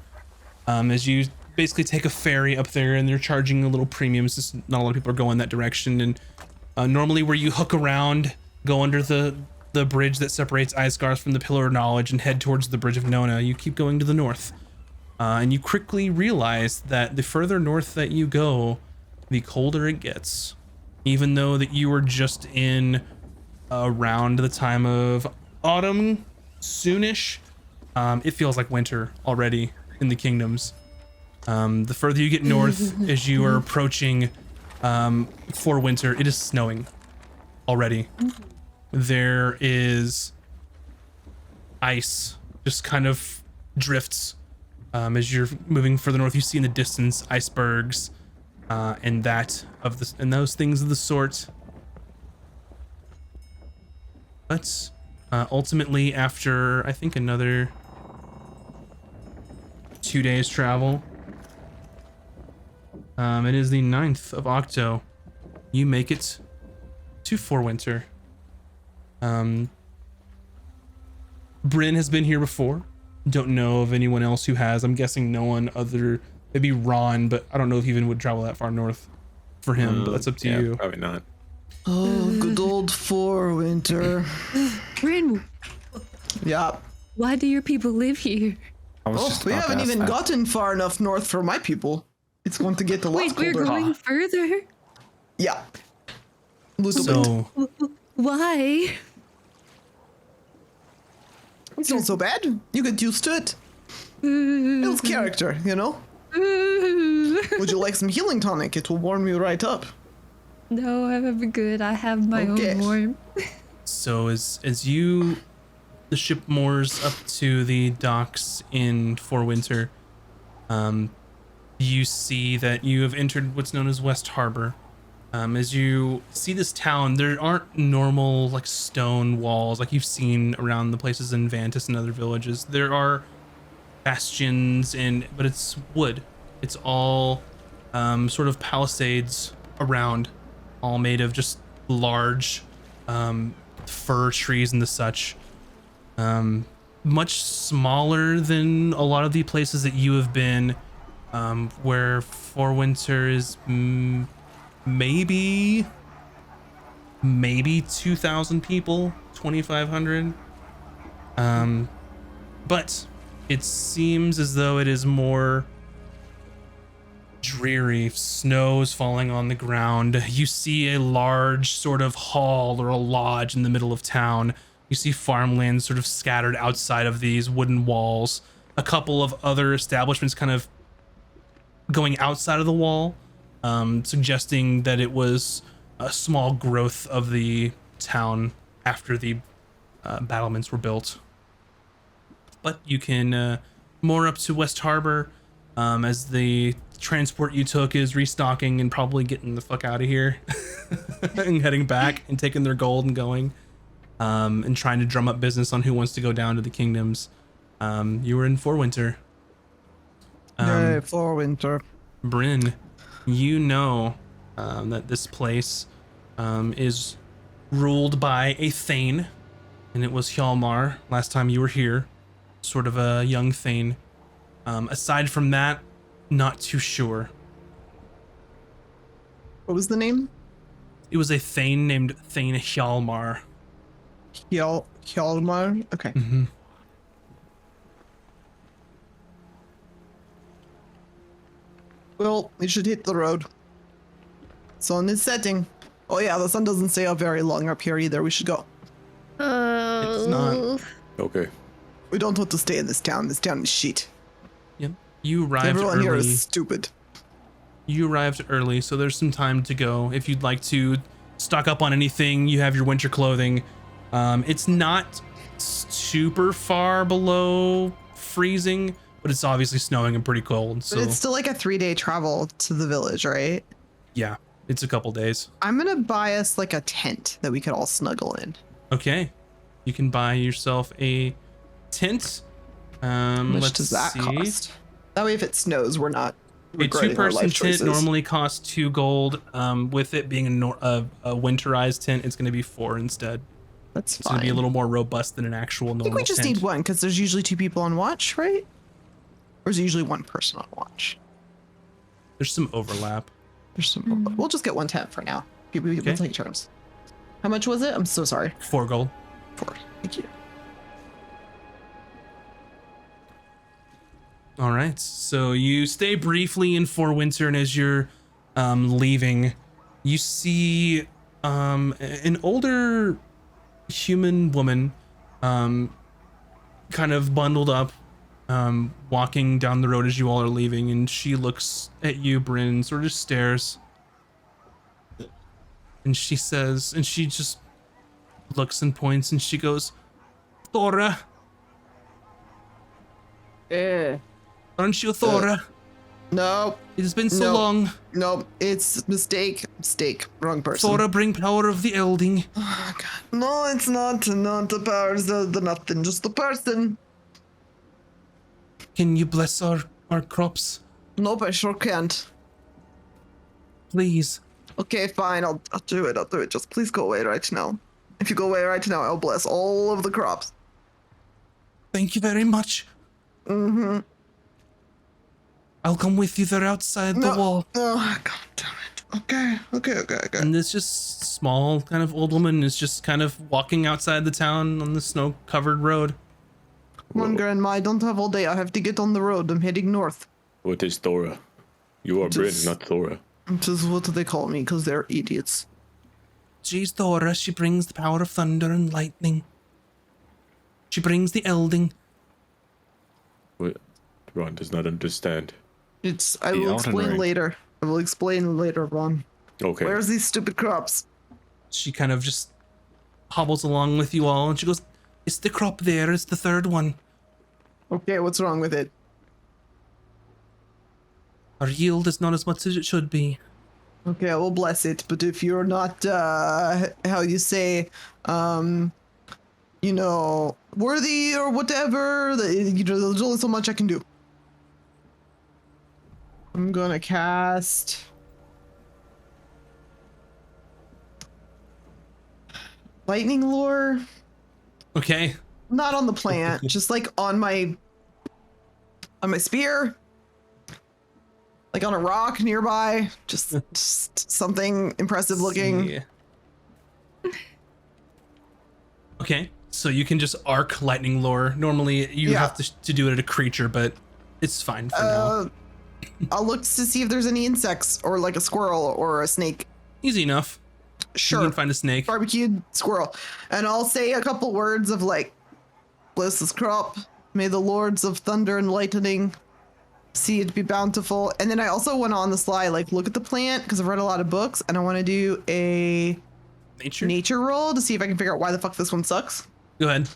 as you basically take a ferry up there and they're charging a little premiums, just not a lot of people are going that direction. And normally where you hook around, go under the bridge that separates Isgarth from the Pillar of Knowledge and head towards the Bridge of Nona, you keep going to the north. And you quickly realize that the further north that you go, the colder it gets. Even though that you were just in around the time of autumn, soonish, it feels like winter already in the kingdoms. The further you get north, as you are approaching for winter, it is snowing already. There is ice, just kind of drifts. As you're moving further north, you see in the distance icebergs, and those things of the sort. But ultimately, after I think another 2 days travel, it is the 9th of Octo. You make it to Forwinter. Bryn has been here before. Don't know of anyone else who has. I'm guessing no one other, maybe Ron, but I don't know if he even would travel that far north for him, but that's up to you. Probably not. Oh, good old Forwinter. Bryn, Yeah. why do your people live here? I was Oh, just we about to haven't ask even that. gotten far enough north for my people. It's going to get a lot Wait, we're colder. going further? Yeah. Little bit. So Why? It's not so bad. You get used to it. Builds character, you know? Would you like some healing tonic? It will warm you right up. No, I'm good. I have my Okay. own warm. So as the ship moors up to the docks in Forwinter, you see that you have entered what's known as West Harbor. As you see this town, there aren't normal like stone walls like you've seen around the places in Vantis and other villages. There are bastions but it's wood. It's all sort of palisades around, all made of just large fir trees and the such. Much smaller than a lot of the places that you have been, where Forwinter is maybe 2,000 people, 2,500. But it seems as though it is more dreary. Snow's falling on the ground. You see a large sort of hall or a lodge in the middle of town. You see farmland sort of scattered outside of these wooden walls. A couple of other establishments kind of going outside of the wall, suggesting that it was a small growth of the town after the battlements were built. But you can moor up to West Harbor as the transport you took is restocking and probably getting the fuck out of here and heading back and taking their gold and going, and trying to drum up business on who wants to go down to the kingdoms. You were in Forwinter. Yay, Forwinter. Bryn, you know that this place is ruled by a Thane, and it was Hjalmar last time you were here, sort of a young Thane. Aside from that, not too sure. What was the name? It was a Thane named Thane Hjalmar. Hjalmar? Okay. Mm-hmm. Well, we should hit the road. Sun is setting. Oh yeah, the sun doesn't stay up very long up here either. We should go. It's not. Okay. We don't want to stay in this town. This town is shit. Yep. You arrived Everyone early. here is stupid. You arrived early, so there's some time to go. If you'd like to stock up on anything, you have your winter clothing. It's not super far below freezing, but it's obviously snowing and pretty cold. So But it's still like a 3-day travel to the village, right? yeah, it's a couple days. I'm gonna buy us like a tent that we could all snuggle in. Okay. You can buy yourself a tent. How much Let's does that see. cost? That way, if it snows, we're not A regretting our two-person life tent choices. normally costs 2 gold. With it being a winterized tent, it's going to be 4 instead. That's It's fine. going to be a little more robust than an actual normal I think we just tent. need one because there's usually 2 people on watch, right? Or is it usually 1 person on watch? There's some overlap. There's some. We'll just get 1 tent for now. We'll Okay. take turns. How much was it? I'm so sorry. 4 gold. 4. Thank you. All right. So you stay briefly in Forwinter, and as you're leaving, you see an older human woman, kind of bundled up, walking down the road as you all are leaving, and she looks at you, Bryn, and sort of stares. And she says, and she just looks and points, and she goes, "Thora, aren't you Thora? No, It has been so no. long. no, it's mistake. Wrong person. Thora, bring power of the Elding. Oh, God. No, it's not the powers, the nothing, just the person. Can you bless our crops, Nope, I sure can't. please?" Okay, fine, I'll do it, just please go away right now. If you go away right now, I'll bless all of the crops. Thank you very much. Mm-hmm. I'll come with you. They're outside the No. wall. Oh, God damn it. Okay. And this just small kind of old woman is just kind of walking outside the town on the snow-covered road. Come on, Grandma, I don't have all day. I have to get on the road. I'm heading north. What is Thora? You are Bryn, Just- not Thora. Which is what they call me, because they're idiots. She's Thora. She brings the power of thunder and lightning. She brings the Elding. What? Ron does not understand. I The will Elden explain Ring. later. I will explain later, Ron. Okay. Where's these stupid crops? She kind of just hobbles along with you all, and she goes, "It's the crop there. It's the third one. Okay, what's wrong with it? Our yield is not as much as it should be." Okay, I will bless it, but if you're not, how you say, worthy or whatever, there's only so much I can do. I'm gonna cast... Lightning Lure? Okay. Not on the plant, just like on my spear. Like on a rock nearby. Just something impressive looking. Yeah. Okay, so you can just arc lightning lure. Normally you Yeah. have to do it at a creature, but it's fine for now. I'll look to see if there's any insects or like a squirrel or a snake. Easy enough. You Sure. can find a snake. Barbecued squirrel. And I'll say a couple words of like, bless this crop. May the lords of thunder and lightning see it be bountiful. And then I also want to on the sly, like look at the plant because I've read a lot of books and I want to do a Nature? nature roll to see if I can figure out why the fuck this one sucks. Go ahead.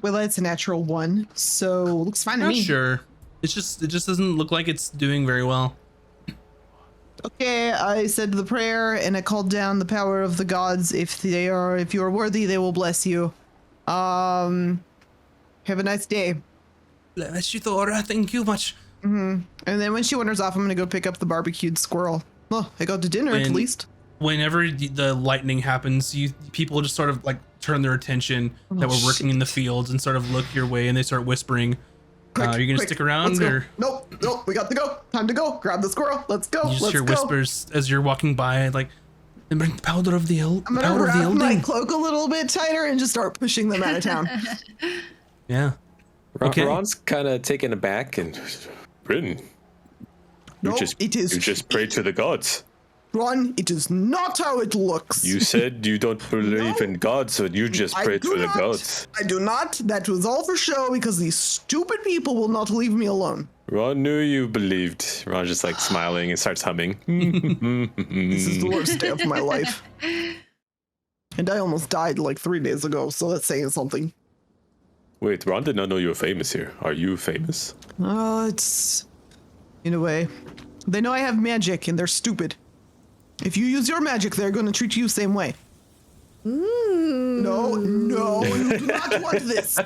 Well, it's a natural 1, so looks fine to Not me. sure. It just doesn't look like it's doing very well. Okay, I said the prayer and I called down the power of the gods. If you are worthy, they will bless you. Have a nice day. Bless you, Thora. Thank you much. And then when she wanders off, I'm gonna go pick up the barbecued squirrel. Well, I got to dinner at When- least. Whenever the lightning happens, people just sort of like turn their attention that we're working in the fields and sort of look your way, and they start whispering. Are you gonna Quick, stick around, let's go. or Nope, we got to go. Time to go. Grab the squirrel. Let's go. you just Let's hear go. whispers as you're walking by, like, "Then bring the powder of the I'm gonna power of the wrap my Elding." cloak a little bit tighter and just start pushing them out of town. Yeah. Okay. Ron's kind of taken aback and Bryn. Nope, You it is. just pray to the gods. Ron, it is not how it looks. You said you don't believe in gods, so you just I pray do to the not. gods. I do not. That was all for show because these stupid people will not leave me alone. Ron knew you believed. Ron just like smiling and starts humming. This is the worst day of my life. And I almost died like 3 days ago, so that's saying something. Wait, Ron did not know you were famous here. Are you famous? It's... in a way. They know I have magic and they're stupid. If you use your magic, they're going to treat you same way. Ooh. No, you do not want this.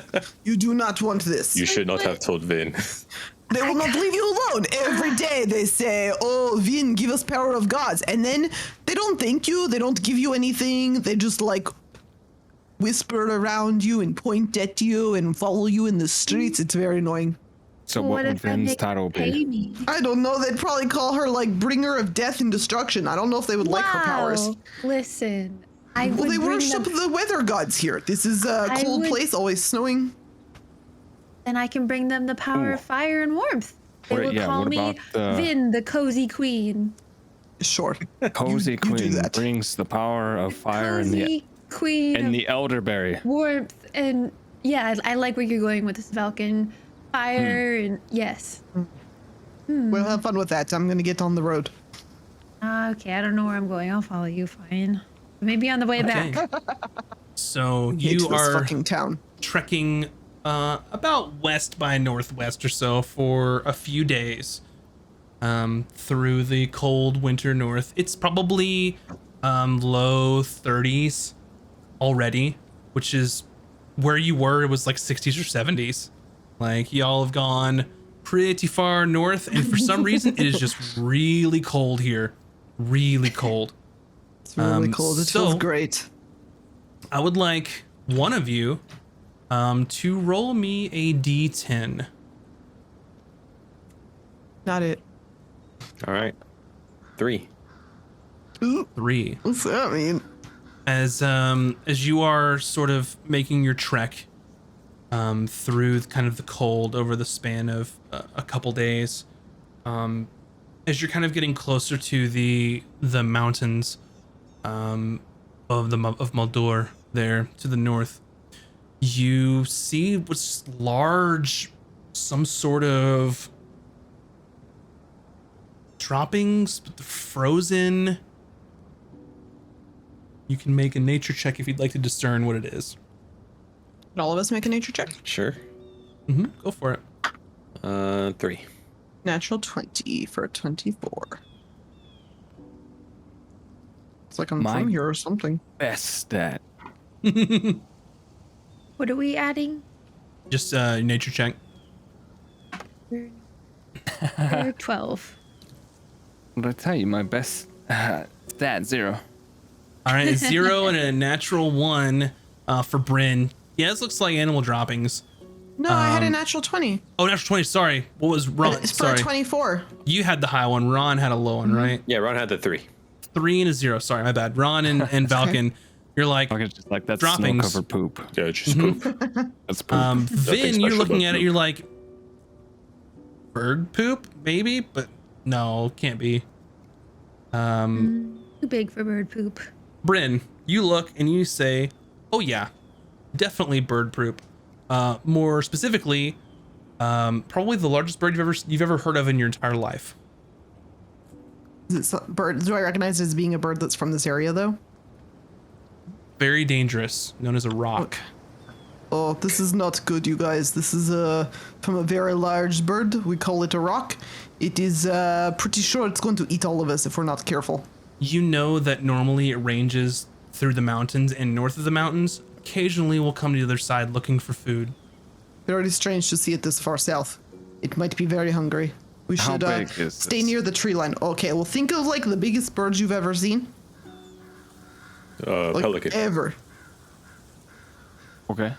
You do not want this. You should not have told Vin. They will not leave you alone. Every day they say, oh, Vin, give us power of gods. And then they don't thank you. They don't give you anything. They just like whisper around you and point at you and follow you in the streets. It's very annoying. So what would if I Vin's make title pay be? me? I don't know. They'd probably call her like bringer of death and destruction. I don't know if they would like her powers. Listen, I Well, would they bring worship them, the weather gods here. This is a I cold would- place, always snowing. and I can bring them the power of fire and warmth. They What- would yeah, call what me about the- Vin, the cozy queen. Sure. Cozy you do Queen that. brings the power of fire Cozy queen and of the elderberry. warmth and yeah, I like where you're going with this Falcon. Fire and yes. We'll have fun with that. I'm going to get on the road. Okay, I don't know where I'm going. I'll follow you. Fine. Maybe on the way Okay. back. So Hate you this are fucking town. trekking about west by northwest or so for a few days through the cold winter north. It's probably low 30s already, which is where you were. It was like 60s or 70s. Like y'all have gone pretty far north, and for some reason it is just really cold here. Really cold. It's really cold. It so- feels great. I would like one of you to roll me a d10. Not it. All right. 3. Ooh, 3. what's that mean? As you are sort of making your trek through kind of the cold over the span of a couple days, as you're kind of getting closer to the mountains of Muldur there to the north, you see what's large, some sort of droppings, but frozen. You can make a nature check if you'd like to discern what it is. Can all of us make a nature check? Sure. Go for it. 3. Natural 20 for a 24. It's like I'm My- from here or something. Best stat. What are we adding? Just nature check. 12. What did I tell you? My best stat 0. All right, a 0 and a natural 1 for Bryn. Yeah, this looks like animal droppings. No, I had a natural 20. Oh, natural 20. Sorry. What was Ron? It's for Sorry. a 24. You had the high one. Ron had a low one, right? Yeah, Ron had the 3. 3 and a 0. Sorry, my bad. Ron and Valken, you're like, Okay, just like that's Droppings. snow-covered poop. Yeah, it's just poop. That's poop. Vin, you're special looking about at it, poop. you're like, bird poop? Maybe, but no, can't be. Too big for bird poop. Bryn, you look and you say, oh yeah, definitely bird poop. More specifically, probably the largest bird you've ever heard of in your entire life. Is it bird? Do I recognize it as being a bird that's from this area, though? Very dangerous, known as a rock. Look. Oh, this is not good, you guys. This is from a very large bird. We call it a rock. It is pretty sure it's going to eat all of us if we're not careful. You know that normally it ranges through the mountains and north of the mountains. Occasionally will come to the other side looking for food. Very strange to see it this far south. It might be very hungry. We How should big is stay this? near the tree line. Okay, well, think of like the biggest birds you've ever seen. Like Pelican. ever. Okay.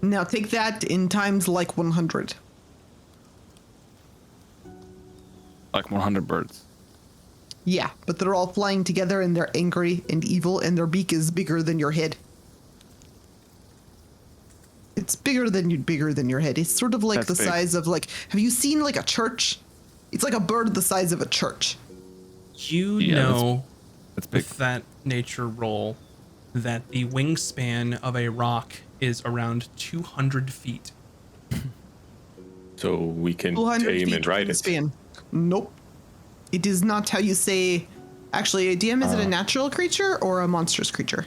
Now take that in times like 100. Like 100 birds. Yeah, but they're all flying together and they're angry and evil and their beak is bigger than your head. It's bigger than your head. It's sort of like That's the big. size of like, have you seen like a church? It's like a bird the size of a church. You Yeah, know That's big. with that nature roll that the wingspan of a rock is around 200 feet. So we can 200 tame feet and ride it. span. Nope. It is not how you say. Actually, DM, is it a natural creature or a monstrous creature?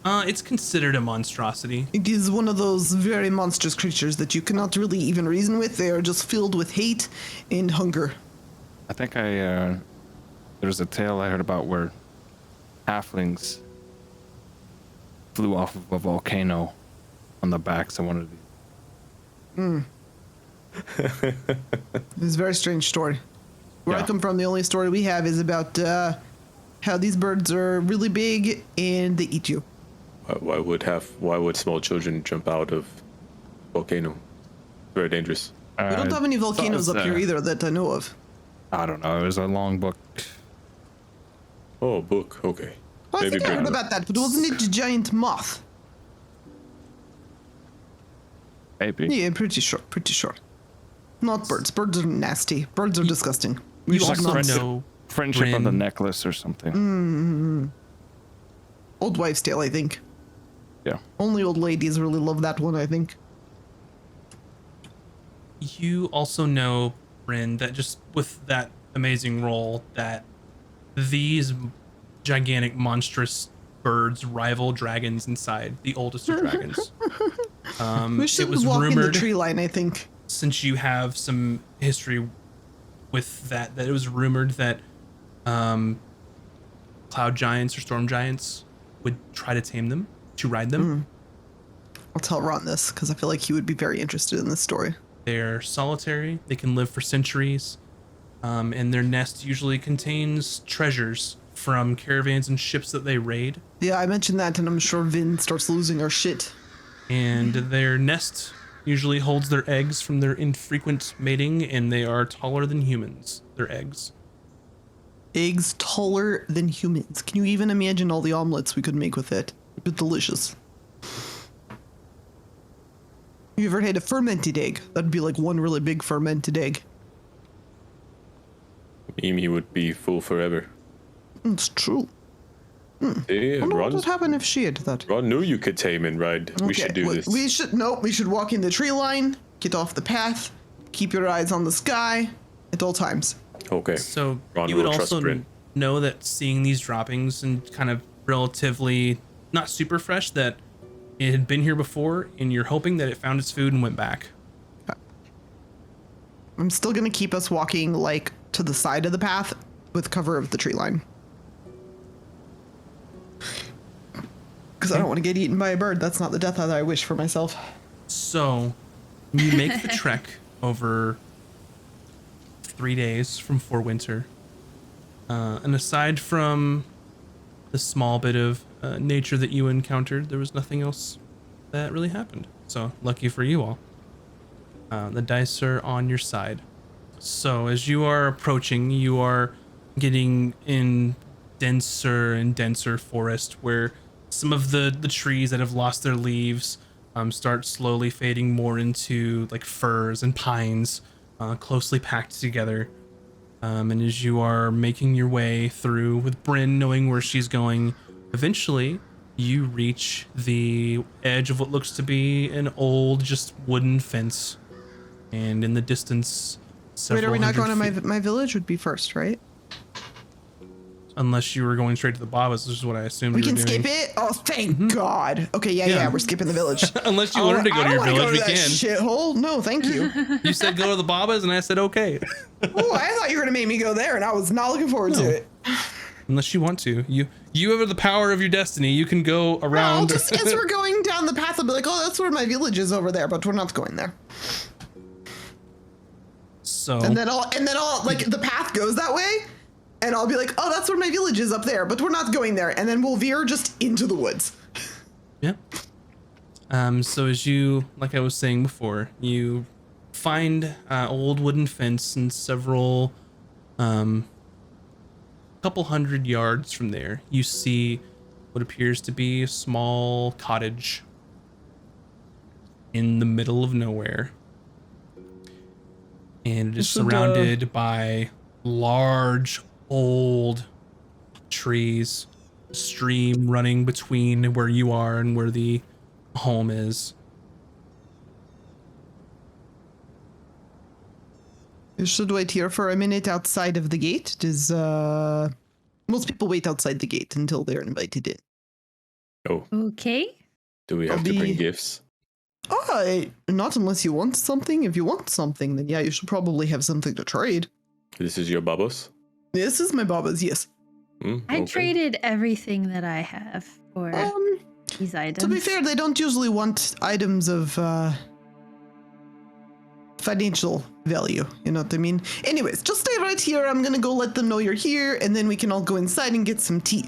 It's considered a monstrosity. It is one of those very monstrous creatures that you cannot really even reason with. They are just filled with hate and hunger. I think I there's a tale I heard about where halflings flew off of a volcano on the backs of one of these. It's a very strange story. Where I Yeah. come from, the only story we have is about how these birds are really big and they eat you. Why would small children jump out of volcano? Very dangerous. We don't have any volcanoes up here either that I know of. I don't know. It was a long book. Oh, book. Okay. Oh, I think I bring heard it up. about that, but wasn't it a giant moth? Maybe. Yeah, pretty sure. Not birds. Birds are nasty. Birds are disgusting. You all also know. know Friendship of the Bryn- necklace or something. Old wives' tale, I think. Yeah. Only old ladies really love that one, I think. You also know, Bryn, that just with that amazing roll, that these gigantic, monstrous birds rival dragons inside, the oldest of dragons. We It should was walk in the rumored, tree line, I think. since you have some history with that it was rumored that cloud giants or storm giants would try to tame them, to ride them. I'll tell Ron this, because I feel like he would be very interested in this story. They're solitary, they can live for centuries, and their nest usually contains treasures from caravans and ships that they raid. Yeah, I mentioned that, and I'm sure Vin starts losing her shit. And their nest usually holds their eggs from their infrequent mating, and they are taller than humans, their eggs. Eggs taller than humans. Can you even imagine all the omelets we could make with it? It'd be delicious. You ever had a fermented egg? That'd be like one really big fermented egg. Mimi would be full forever. It's true. Hey, I wonder what Ron, would happen if she had that. Ron knew you could tame and ride. We should do this. We should walk in the tree line, get off the path, keep your eyes on the sky at all times. Okay. So Ron you would will trust also Bryn. know that seeing these droppings and kind of relatively not super fresh, that it had been here before, and you're hoping that it found its food and went back. I'm still gonna keep us walking like to the side of the path with cover of the tree line. Because I don't want to get eaten by a bird. That's not the death that I wish for myself. So you make the trek over 3 days from Fort Winter. And aside from the small bit of nature that you encountered, there was nothing else that really happened. So lucky for you all. The dice are on your side. So as you are approaching, you are getting in denser and denser forest where some of the trees that have lost their leaves start slowly fading more into like firs and pines, closely packed together. And as you are making your way through with Bryn knowing where she's going, eventually you reach the edge of what looks to be an old just wooden fence. And in the distance, Wait, several are we not going to hundred feet- my village? Would be first, right? Unless you were going straight to the Babas, which is what I assumed We you were can doing. skip it. Oh, thank God. Okay, yeah, we're skipping the village. Unless you wanted to go to your I don't village, we wanna go to that can. shithole. No, thank you. You said go to the Babas, and I said okay. Oh, I thought you were gonna make me go there, and I was not looking forward No. to it. Unless you want to. You have the power of your destiny. You can go Well, around. just as we're going down the path, I'll be like, oh, that's where my village is over there, but we're not going there. So And then I'll like the path goes that way, and I'll be like, oh, that's where my village is up there, but we're not going there. And then we'll veer just into the woods. yeah. So as you, like I was saying before, you find old wooden fence and several, couple hundred yards from there, you see what appears to be a small cottage in the middle of nowhere. And it is surrounded by large, old trees, a stream running between where you are and where the home is. You should wait here for a minute outside of the gate. It is, most people wait outside the gate until they're invited in. Oh, Okay. do we have I'll to bring be- gifts? Not unless you want something. If you want something, then yeah, you should probably have something to trade. This is your babos? This is my Baba's, yes. I traded everything that I have for these items. To be fair, they don't usually want items of financial value. You know what I mean? Anyways, just stay right here. I'm gonna go let them know you're here, and then we can all go inside and get some tea.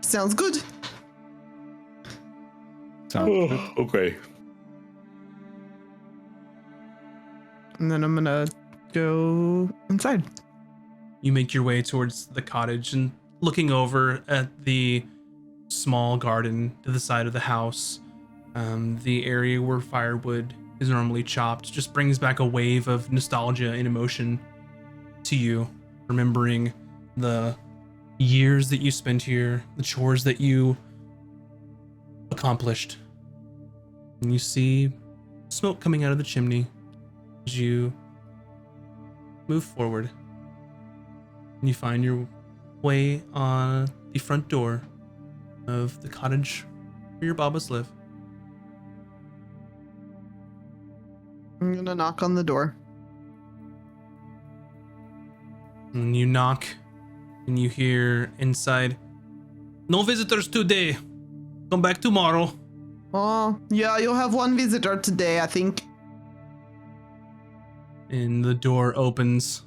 Sounds good? Okay. And then I'm gonna go inside. You make your way towards the cottage and looking over at the small garden to the side of the house, the area where firewood is normally chopped just brings back a wave of nostalgia and emotion to you, remembering the years that you spent here, the chores that you accomplished. And you see smoke coming out of the chimney as you move forward. And you find your way on the front door of the cottage where your Babas live. I'm gonna knock on the door. And you knock, and you hear inside, "No visitors today. Come back tomorrow." Oh, yeah, you'll have one visitor today, I think. And the door opens,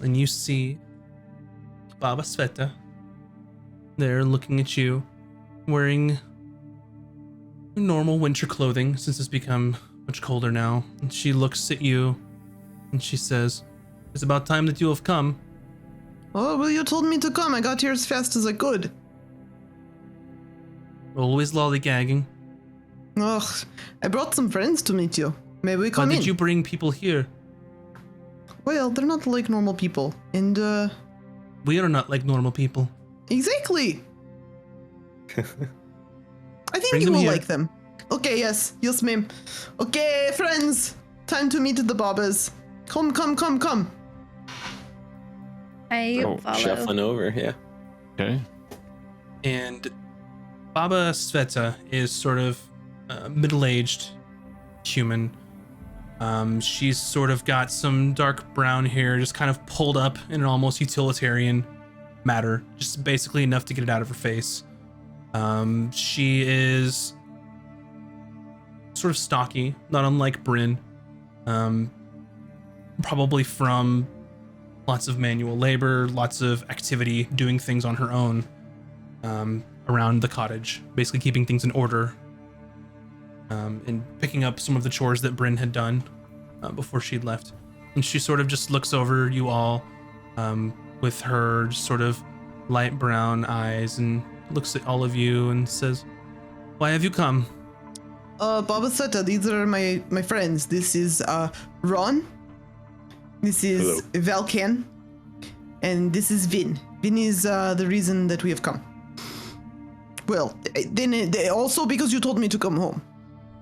and you see Baba Sveta there looking at you, wearing normal winter clothing since it's become much colder now. And she looks at you, and she says, "It's about time that you have come." Oh, well, you told me to come. I got here as fast as I could. Always lollygagging. Ugh, I brought some friends to meet you. Maybe we Why come in. did you bring people here? Well, they're not like normal people. And, We are not like normal people. exactly. I think Bring you them will here. like them. Okay, yes, ma'am. Okay, friends, time to meet the Babas. Come. I Oh, follow. shuffling over, yeah. Okay. And Baba Sveta is sort of middle-aged human. She's sort of got some dark brown hair, just kind of pulled up in an almost utilitarian matter, just basically enough to get it out of her face. She is sort of stocky, not unlike Bryn. Probably from lots of manual labor, lots of activity, doing things on her own around the cottage, basically keeping things in order, and picking up some of the chores that Bryn had done before she'd left. And she sort of just looks over you all with her sort of light brown eyes and looks at all of you and says, "Why have you come?" Baba Seta, these are my friends. This is Ron. This is Valkan. And this is Vin. Vin is the reason that we have come. Well, then also because you told me to come home.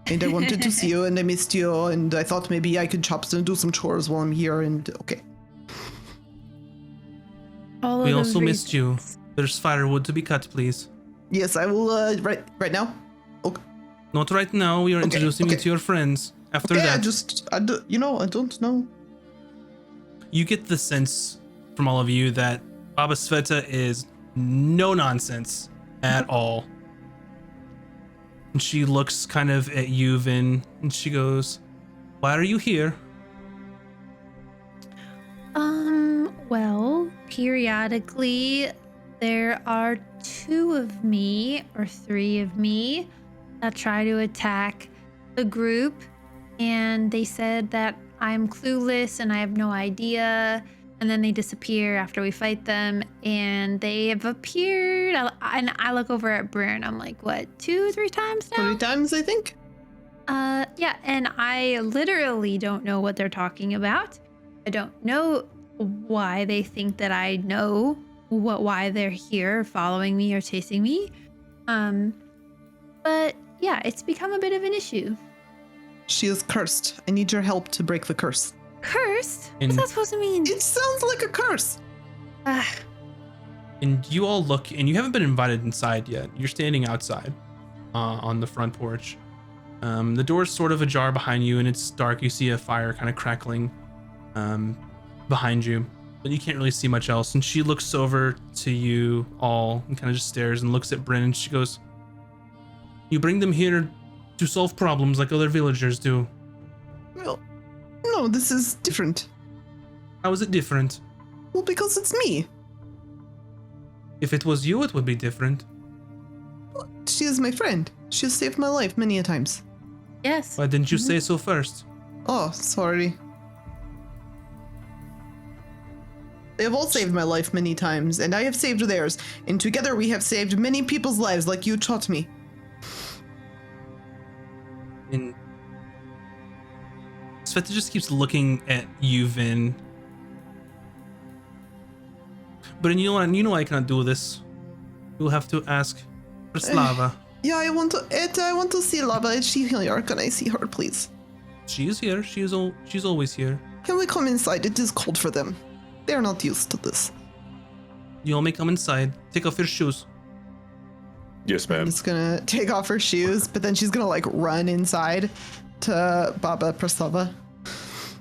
And I wanted to see you, and I missed you, and I thought maybe I could do some chores while I'm here, and okay. All of We those also missed you. reasons. There's firewood to be cut, please. Yes, I will, right now? Okay. Not right now. We are introducing you okay. to your friends. After Okay, that, I don't know. you get the sense from all of you that Baba Sveta is no nonsense at all. And she looks kind of at you, Vin, and she goes, "Why are you here?" Well, periodically there are 2 of me or 3 of me that try to attack the group, and they said that I'm clueless and I have no idea, and then they disappear after we fight them, and they have appeared, and I look over at Bryn, I'm like, what, 2-3 times now? 3 times, I think? Yeah, and I literally don't know what they're talking about. I don't know why they think that I know why they're here following me or chasing me. But yeah, it's become a bit of an issue. She is cursed. I need your help to break the curse. Cursed? And- What's that supposed to mean? It sounds like a curse. Ugh. And you all look, and you haven't been invited inside yet. You're standing outside on the front porch. The door's sort of ajar behind you, and it's dark. You see a fire kind of crackling behind you. but you can't really see much else. And she looks over to you all and kind of just stares and looks at Bryn, and she goes, "You bring them here to solve problems like other villagers do. Well, no, this is different. How is it different? Well, because it's me. If it was you, it would be different. She is my friend. She has saved my life many a times. Yes. Why didn't you say so first?" Oh, sorry. They have all saved my life many times, and I have saved theirs, and together we have saved many people's lives like you taught me. And Sveta just keeps looking at you, Vin. But you know what? You know I cannot do this. You'll have to ask for Slava. Yeah, I want to see Lava. Is she here? Can I see her, please? She is here. She's always here. Can we come inside? It is cold for them. They are not used to this. You all may come inside. Take off your shoes. Yes, I'm ma'am. just gonna take off her shoes, but then she's gonna like run inside to Baba Praslava.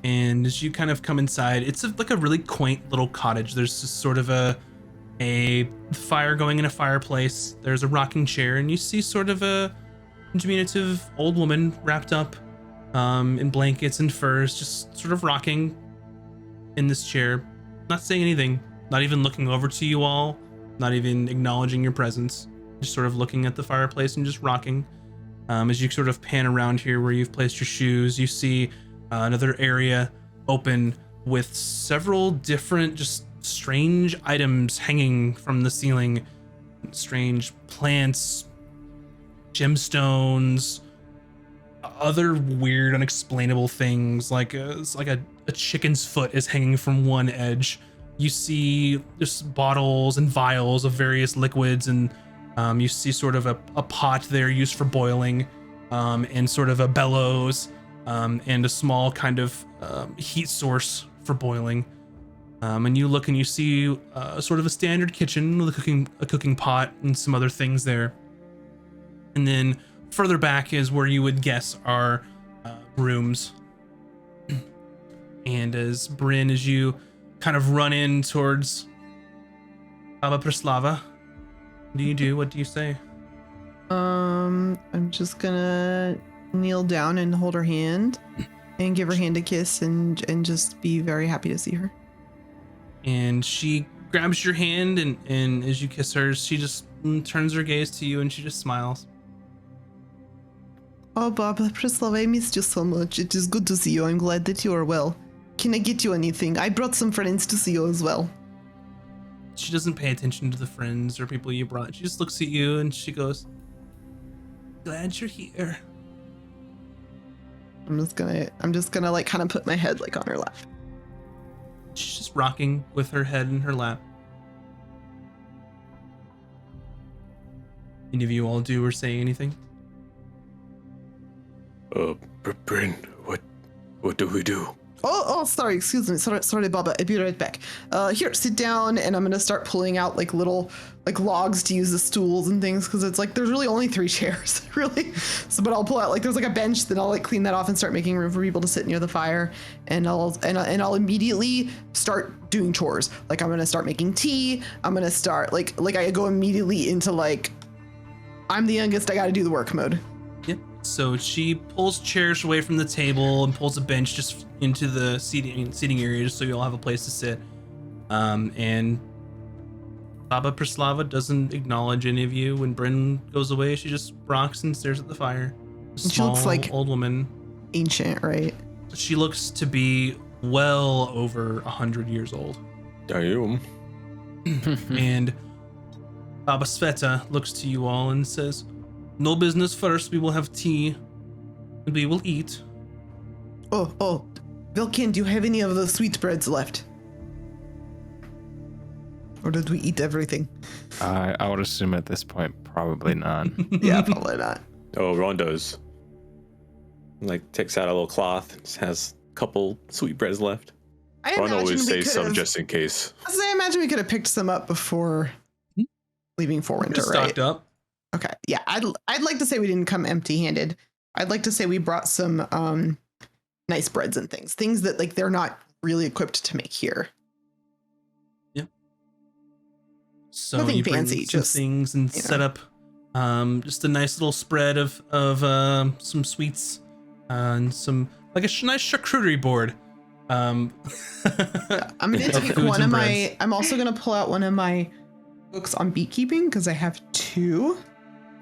And as you kind of come inside, it's like a really quaint little cottage. There's just sort of a fire going in a fireplace. There's a rocking chair, and you see sort of a diminutive old woman wrapped up in blankets and furs, just sort of rocking in this chair, not saying anything, not even looking over to you all, not even acknowledging your presence, just sort of looking at the fireplace and just rocking. As you sort of pan around here where you've placed your shoes, you see another area open with several different just strange items hanging from the ceiling. Strange plants, gemstones, other weird unexplainable things, like it's like a chicken's foot is hanging from one edge. You see just bottles and vials of various liquids, and you see sort of a pot there used for boiling, and sort of a bellows, and a small kind of heat source for boiling. And you look and you see sort of a standard kitchen with a cooking pot and some other things there. And then further back is where you would guess are rooms. And as Bryn, as you kind of run in towards Baba Praslava, what do you do? What do you say? I'm just gonna kneel down and hold her hand and give her hand a kiss and just be very happy to see her. And she grabs your hand, and as you kiss her, she just turns her gaze to you and she just smiles. Oh, Baba Praslava, I missed you so much. It is good to see you. I'm glad that you are well. Can I get you anything? I brought some friends to see you as well. She doesn't pay attention to the friends or people you brought. She just looks at you and she goes, "Glad you're here." I'm just gonna like kind of put my head like on her lap. She's just rocking with her head in her lap. Any of you all do or say anything? Bryn, what do we do? Oh, sorry, excuse me. Sorry, Baba. I'll be right back. Here, sit down, and I'm gonna start pulling out like little like logs to use as stools and things, because it's like there's really only 3 chairs, really. So, but I'll pull out like there's like a bench, then I'll like clean that off and start making room for people to sit near the fire, and I'll immediately start doing chores. Like I'm gonna start making tea. I'm gonna start like I go immediately into like I'm the youngest, I gotta do the work mode. Yep. So she pulls chairs away from the table and pulls a bench just into the seating area, just so you all have a place to sit. And Baba Praslava doesn't acknowledge any of you. When Bryn goes away, she just rocks and stares at the fire. She looks like old woman. ancient, right? She looks to be well over 100 years old. Damn. And Baba Sveta looks to you all and says, "No business first. We will have tea and we will eat." Oh, Vilkin, do you have any of the sweetbreads left? Or did we eat everything? I would assume at this point, probably not. Yeah, probably not. Oh, Ron does. Like, takes out a little cloth, has a couple sweetbreads left. I Ron imagine always we saves some could've- just in case. I imagine we could have picked some up before leaving for winter, Just right? stocked up. Okay, yeah, I'd like to say we didn't come empty-handed. I'd like to say we brought some nice breads and things that like they're not really equipped to make here. So Nothing you bring fancy, some just, things and you set know. up just a nice little spread of some sweets and some like a nice charcuterie board. I'm gonna Of take foods one and of breads. my. I'm also gonna pull out one of my books on beekeeping because I have 2,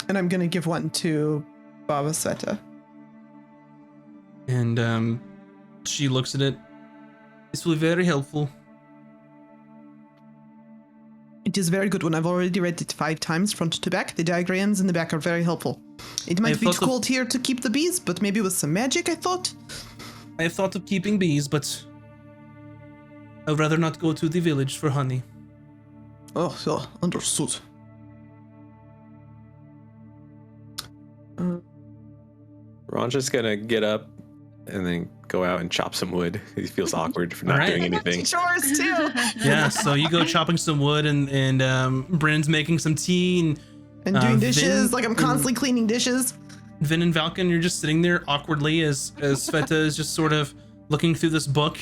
and I'm gonna give one to Baba Sveta. And she looks at it. This will be very helpful. It is a very good one. I've already read it 5 times, front to back. The diagrams in the back are very helpful. It might be thought too of- cold here to keep the bees, but maybe with some magic, I thought. I have thought of keeping bees, but I'd rather not go to the village for honey. Oh, yeah, understood. Ron's just gonna get up and then go out and chop some wood. He feels awkward for not Alright. doing anything. Chores too. Yeah, so you go chopping some wood, and Bryn's making some tea, And doing dishes, Vin like I'm and- constantly cleaning dishes. Vin and Valken, you're just sitting there awkwardly as Sveta is just sort of looking through this book,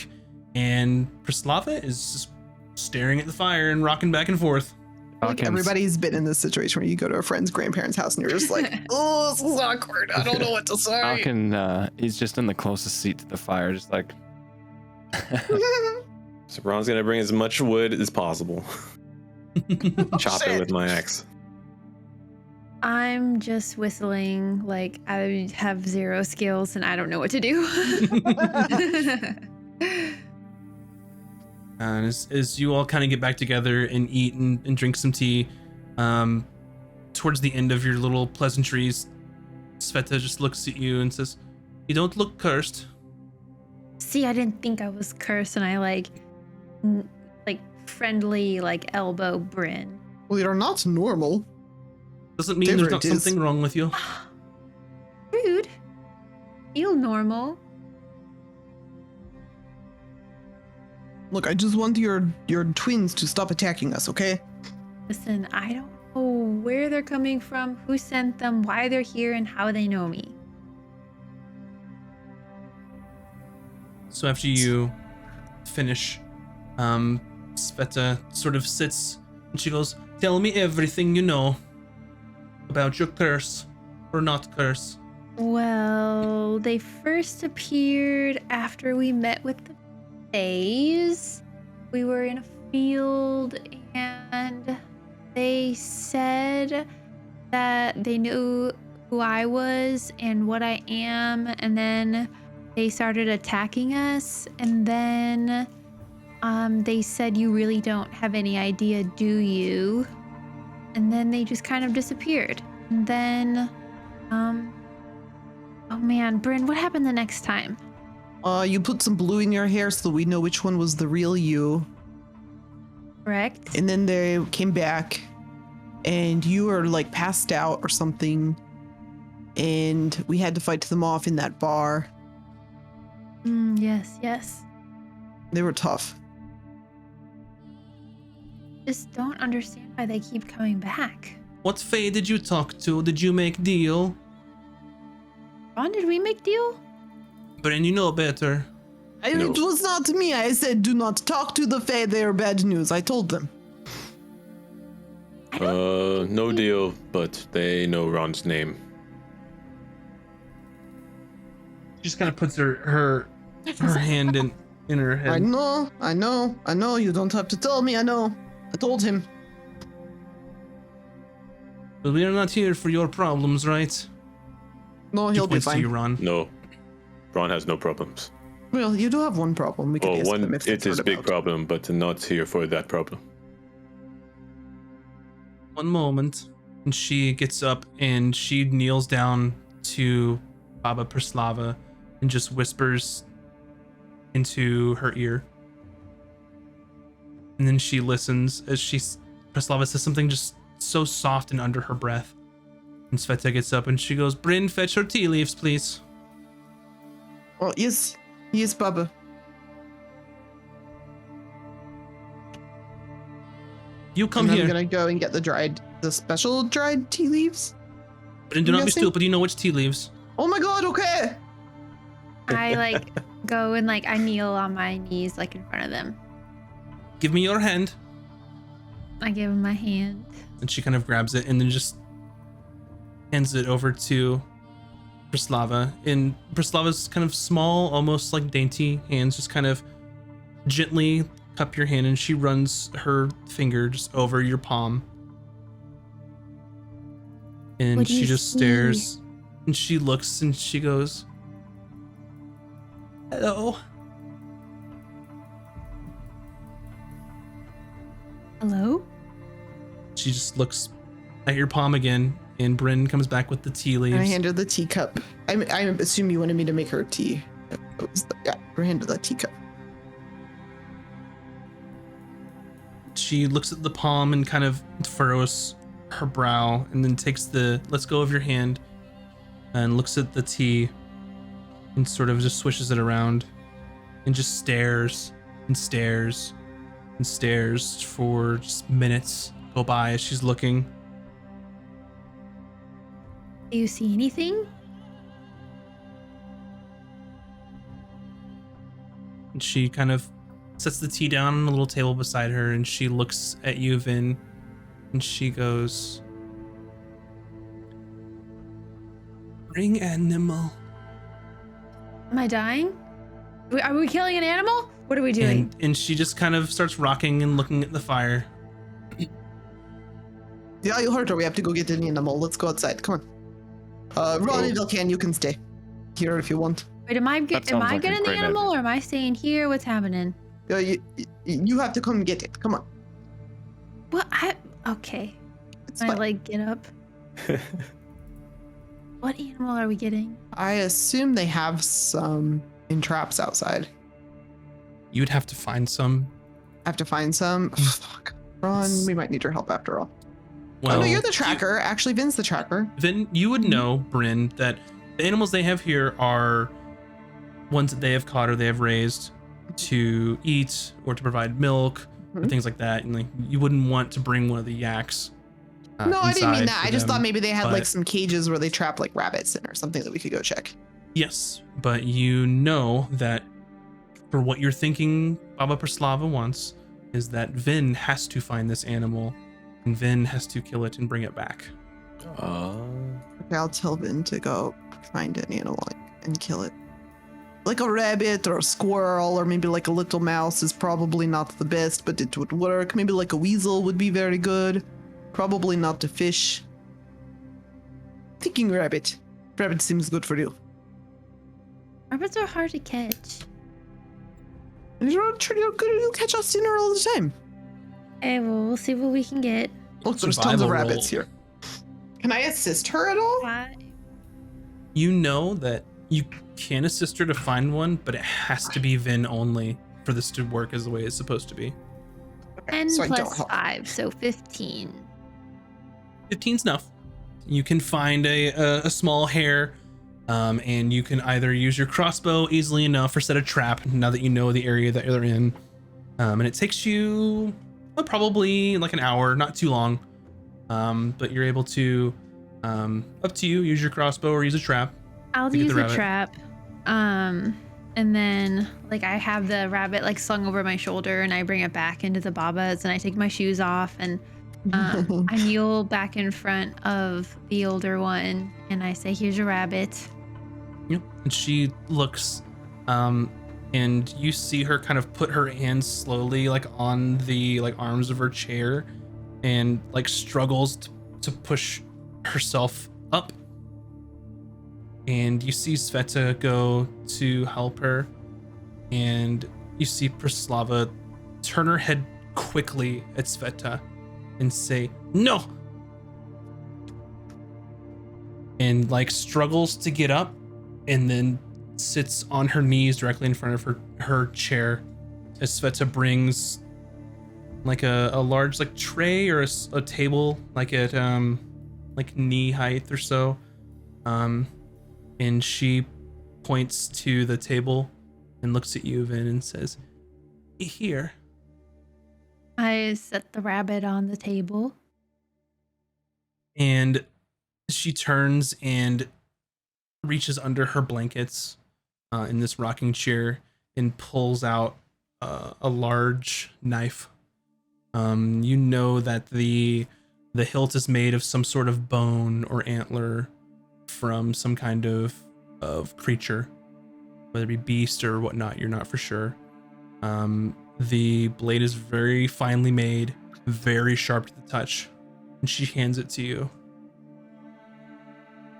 and Praslava is just staring at the fire and rocking back and forth. Like Falcon's- everybody's been in this situation where you go to a friend's grandparents' house and you're just like, oh, this is awkward. I don't know what to say. Falcon, he's just in the closest seat to the fire, just like So Ron's gonna bring as much wood as possible. Chop it with my axe. I'm just whistling like I have 0 skills and I don't know what to do. And as you all kind of get back together and eat and drink some tea, towards the end of your little pleasantries, Sveta just looks at you and says, "You don't look cursed." See, I didn't think I was cursed, and I like friendly like elbow Bryn. Well, you're not normal. Doesn't mean there's not Different is- something wrong with you. Rude. Feel normal. Look, I just want your twins to stop attacking us, okay? Listen, I don't know where they're coming from, who sent them, why they're here, and how they know me. So after you finish, Sveta sort of sits and she goes, "Tell me everything you know about your curse or not curse." Well, they first appeared after we met with the Fays. We were in a field and they said that they knew who I was and what I am, and then they started attacking us, and then they said, "You really don't have any idea, do you?" And then they just kind of disappeared. And then oh man, Bryn, what happened the next time? You put some blue in your hair so we know which one was the real you. Correct? And then they came back and you were like passed out or something. And we had to fight them off in that bar. Yes. They were tough. Just don't understand why they keep coming back. What Fae did you talk to? Did you make deal? Ron, did we make deal? Bryn, you know better. No. It was not me. I said, do not talk to the Fae. They are bad news. I told them. No deal, but they know Ron's name. She just kind of puts her hand in her head. I know. You don't have to tell me. I know. I told him. But we are not here for your problems, right? No, She he'll be points to you, fine. Ron. No, Ron has no problems. Well, you do have one problem. We can Oh, ask them one, if they've it is heard big about. problem, but not here for that problem. One moment. And she gets up and she kneels down to Baba Praslava and just whispers into her ear. And then she listens as Praslava says something just so soft and under her breath. And Sveta gets up and she goes, "Bryn, fetch her tea leaves, please." Oh, yes, Baba. You come And here. I'm gonna go and get the special dried tea leaves. Bryn, do not be guessing? stupid. You know which tea leaves. Oh my god, okay. I go and I kneel on my knees in front of them. Give me your hand. I give him my hand. And she kind of grabs it and then just hands it over to Preslava. And Preslava's kind of small, almost like dainty hands just kind of gently cup your hand, and she runs her finger just over your palm. And What do she you just see? stares, and she looks and she goes, "Hello." Hello? She just looks at your palm again, and Bryn comes back with the tea leaves. I hand her the teacup. I assume you wanted me to make her tea. Yeah, I hand her the teacup. She looks at the palm and kind of furrows her brow, and then lets go of your hand and looks at the tea and sort of just swishes it around and just stares and stares and stares for just minutes go by as she's looking. Do you see anything? And she kind of sets the tea down on a little table beside her, and she looks at you, Vin, and she goes, "Bring animal." Am I dying? Are we killing an animal? What are we doing? And she just kind of starts rocking and looking at the fire. Yeah, you heard her. We have to go get an animal. Let's go outside. Come on. Ron and Vilcan, you can stay here if you want. Wait, am I That getting sounds like a the great animal, or am I staying here? What's happening? You have to come get it. Come on. What? Okay. It's Can I fine. get up? What animal are we getting? I assume they have some in traps outside. You'd have to find some. I have to find some. Fuck. Ron, we might need your help after all. Well, Oh no, you're the tracker. Actually, Vin's the tracker. Vin, you would know, Bryn, that the animals they have here are ones that they have caught or they have raised to eat or to provide milk or Mhm. things like that. And like, you wouldn't want to bring one of the yaks. No, I didn't mean inside that. for I just them. thought maybe they had like but- some cages where they trap like rabbits in or something that we could go check. Yes, but you know that for what you're thinking Baba Praslava wants is that Vin has to find this animal, and Vin has to kill it and bring it back. Okay, I'll tell Vin to go find an animal and kill it. Like a rabbit or a squirrel or maybe like a little mouse is probably not the best, but it would work. Maybe like a weasel would be very good. Probably not a fish. Thinking rabbit. Rabbit seems good for you. Rabbits are hard to catch. And you'll catch us dinner all the time. Okay, well, we'll see what we can get. Look, there's tons of Survival rabbits roll. here. Can I assist her at all? You know that you can assist her to find one, but it has to be Vin only for this to work as the way it's supposed to be. 10 so I don't plus help. 5, so 15. 15's enough. You can find a small hare, and you can either use your crossbow easily enough or set a trap now that you know the area that you're in. And it takes you probably like an hour, not too long. But you're able to, up to you, use your crossbow or use a trap. I'll to get use the a rabbit. trap. And then like I have the rabbit like slung over my shoulder, and I bring it back into the Babas, and I take my shoes off, and I kneel back in front of the older one, and I say, "Here's your rabbit." Yep. And she looks, and you see her kind of put her hands slowly like on the like arms of her chair, and like struggles to push herself up. And you see Sveta go to help her, and you see Praslava turn her head quickly at Sveta and say, "No!" And like struggles to get up, and then sits on her knees directly in front of her chair as Sveta brings like a large like tray or a table like at like knee height or so, and she points to the table and looks at you, Vin, and says, "Here." I set the rabbit on the table. And she turns and reaches under her blankets in this rocking chair and pulls out a large knife You know that the hilt is made of some sort of bone or antler from some kind of creature, whether it be beast or whatnot. You're not for sure. The blade is very finely made, very sharp to the touch, and she hands it to you.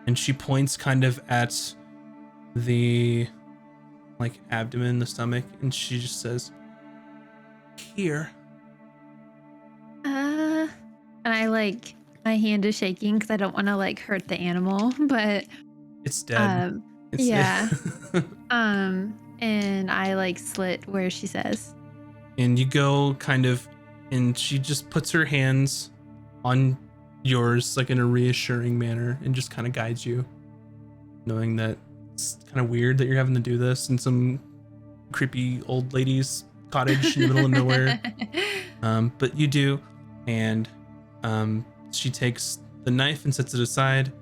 And she points kind of at the like abdomen, the stomach, and she just says, "Here." And I like my hand is shaking because I don't want to like hurt the animal, but It's dead. It's yeah. And I like slit where she says. And you go kind of, and she just puts her hands on yours like in a reassuring manner and just kind of guides you, knowing that it's kind of weird that you're having to do this in some creepy old lady's cottage in the middle of nowhere. But you do, and she takes the knife and sets it aside,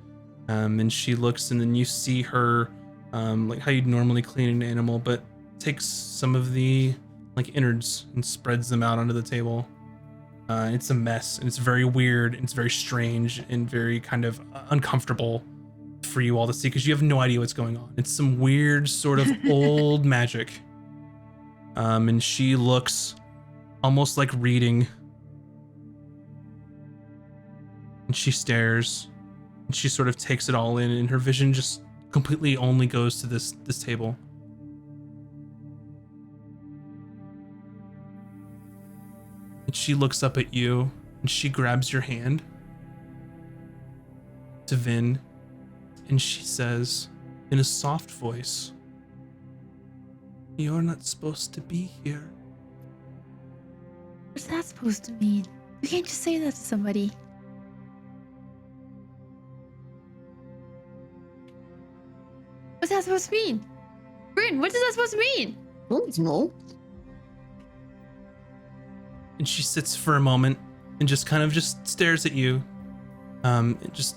and she looks, and then you see her like how you'd normally clean an animal, but takes some of the like innards and spreads them out onto the table. It's a mess, and it's very weird, and it's very strange, and very kind of uncomfortable for you all to see because you have no idea what's going on. It's some weird sort of old magic. And she looks almost like reading, and she stares, and she sort of takes it all in, and her vision just completely only goes to this table. And she looks up at you, and she grabs your hand to Vin, and she says in a soft voice, "You're not supposed to be here." What's that supposed to mean? You can't just say that to somebody. What's that supposed to mean? Bryn, what is that supposed to mean? I don't know. And she sits for a moment and just kind of just stares at you, just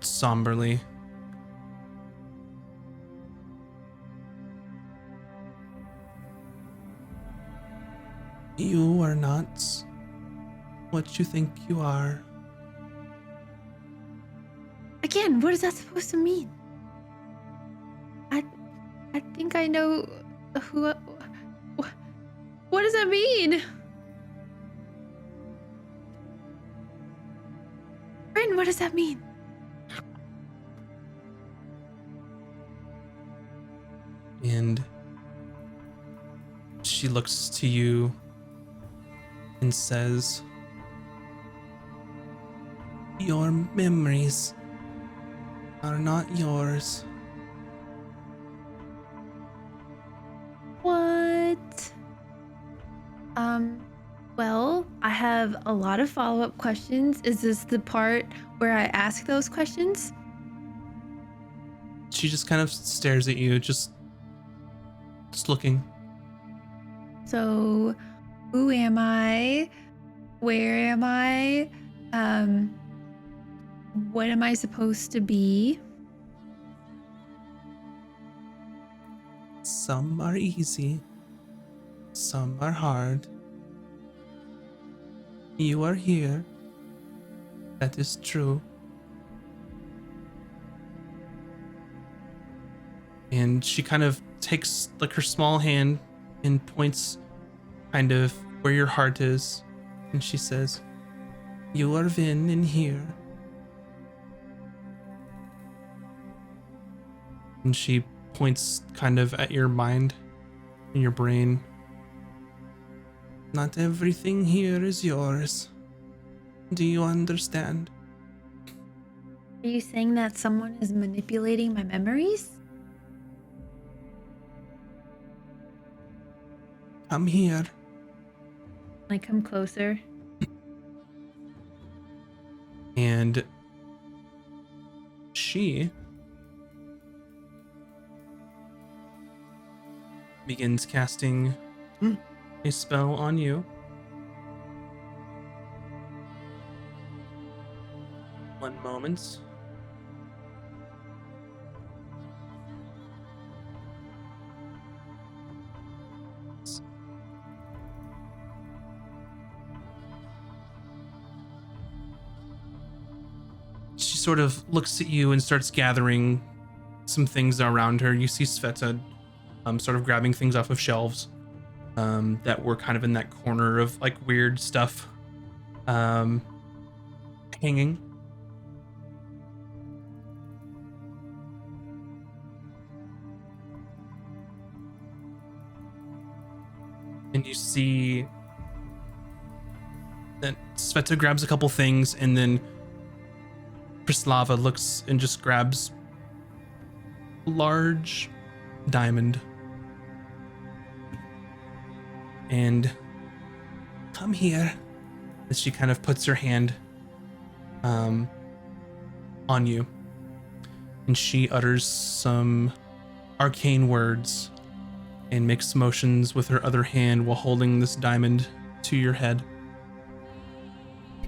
somberly. "You are not what you think you are." Again, what is that supposed to mean? I think I know who. What does that mean? Bryn, what does that mean? And she looks to you and says, "Your memories are not yours." What? Well, I have a lot of follow-up questions. Is this the part where I ask those questions? She just kind of stares at you, just looking. So, who am I? Where am I? What am I supposed to be? Some are easy, some are hard. You are here. That is true. And she kind of takes like her small hand and points kind of where your heart is, and she says, "You are Vin in here." And she points kind of at your mind and your brain. "Not everything here is yours. Do you understand?" Are you saying that someone is manipulating my memories? "Come here." I come closer. And she begins casting a spell on you. One moment. she sort of looks at you and starts gathering some things around her. You see Sveta sort of grabbing things off of shelves that were kind of in that corner of like weird stuff hanging. And you see that Sveta grabs a couple things, and then Prislava looks and just grabs a large diamond. And come here. As she kind of puts her hand on you. And she utters some arcane words and makes motions with her other hand while holding this diamond to your head.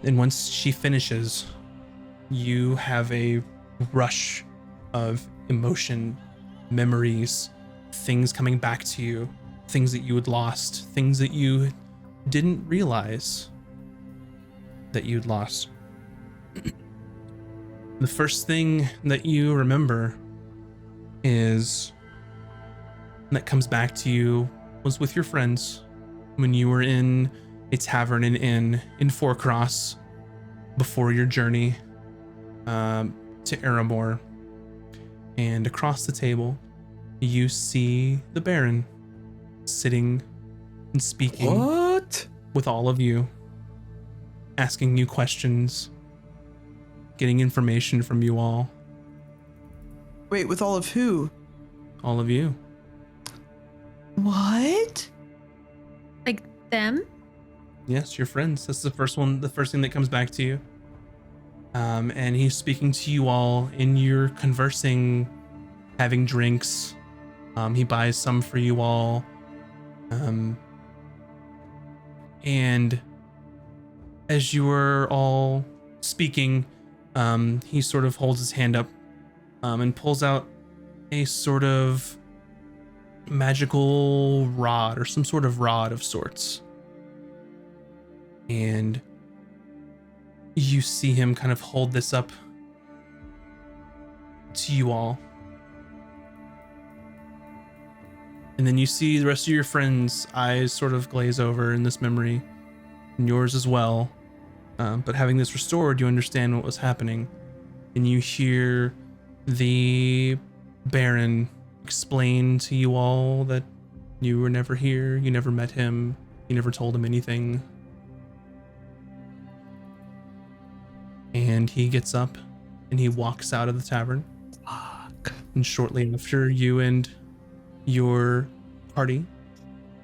And once she finishes, you have a rush of emotion, memories, things coming back to you, things that you had lost, things that you didn't realize that you'd lost. The first thing that you remember that comes back to you was with your friends when you were in a tavern and inn in Fourcross before your journey to Aramor. And across the table, you see the Baron sitting and speaking with all of you, asking you questions, getting information from you all. Wait, with all of who? All of you. What? Like them? Yes, your friends. That's the first thing that comes back to you. And he's speaking to you all, and you're conversing, having drinks. He buys some for you all. And as you were all speaking, he sort of holds his hand up and pulls out a sort of magical rod, or some sort of rod of sorts. And you see him kind of hold this up to you all. And then you see the rest of your friends' eyes sort of glaze over in this memory, and yours as well. But having this restored, you understand what was happening. And you hear the Baron explain to you all that you were never here, you never met him, you never told him anything. And he gets up and he walks out of the tavern. Fuck. And shortly after, you and your party,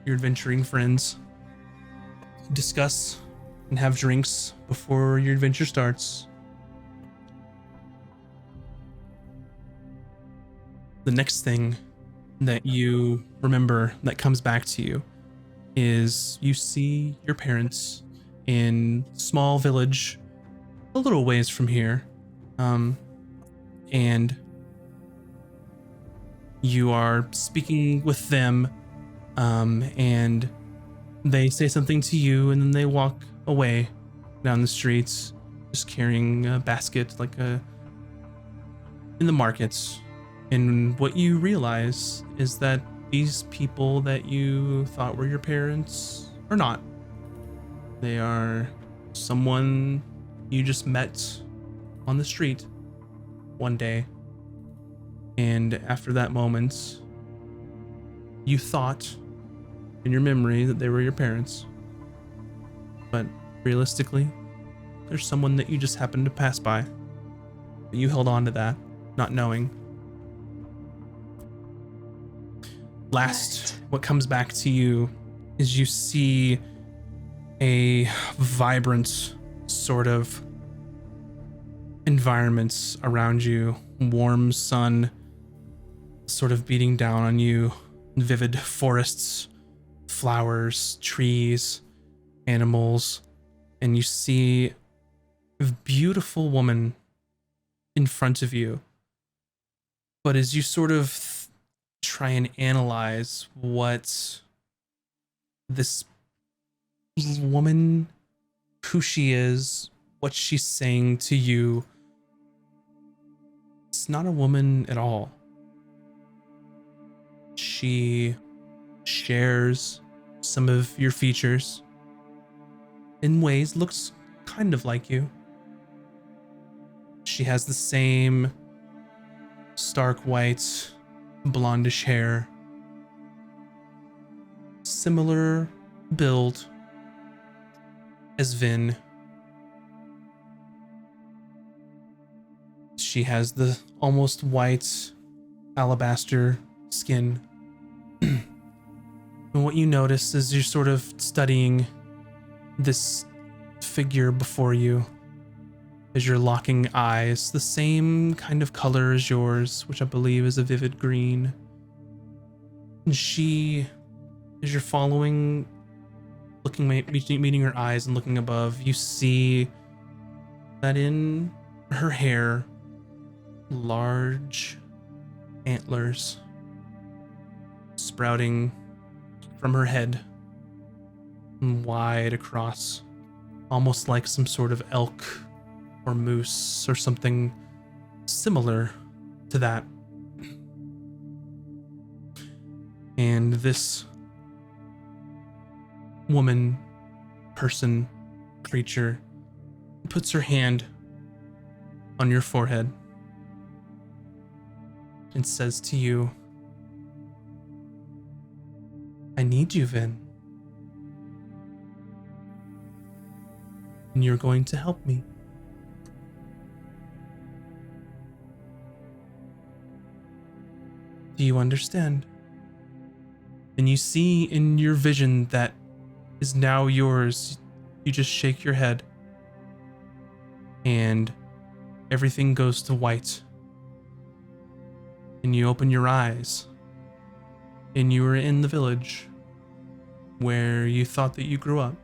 your adventuring friends, discuss and have drinks before your adventure starts. The next thing that you remember that comes back to you is you see your parents in a small village a little ways from here. And you are speaking with them, and they say something to you, and then they walk away down the streets, just carrying a basket in the markets. And what you realize is that these people that you thought were your parents are not. They are someone you just met on the street one day. And after that moment, you thought in your memory that they were your parents. But realistically, there's someone that you just happened to pass by. But you held on to that, not knowing. Last, what comes back to you is you see a vibrant sort of environment around you. Warm sun sort of beating down on you. Vivid forests, flowers, trees, animals. And you see a beautiful woman in front of you. But as you sort of try and analyze what this woman, who she is, what she's saying to you, It's not a woman at all. She shares some of your features. In ways, looks kind of like you. She has the same stark white, blondish hair. Similar build as Vin. She has the almost white alabaster skin. And what you notice is you're sort of studying this figure before you as you're locking eyes, the same kind of color as yours, which I believe is a vivid green. And she, as you're following, meeting her eyes and looking above, you see that in her hair, large antlers sprouting from her head and wide across, almost like some sort of elk or moose or something similar to that. And this woman, person, creature puts her hand on your forehead and says to you, I need you, Vin. And you're going to help me. Do you understand? And you see in your vision that is now yours, you just shake your head and everything goes to white. And you open your eyes and you are in the village where you thought that you grew up.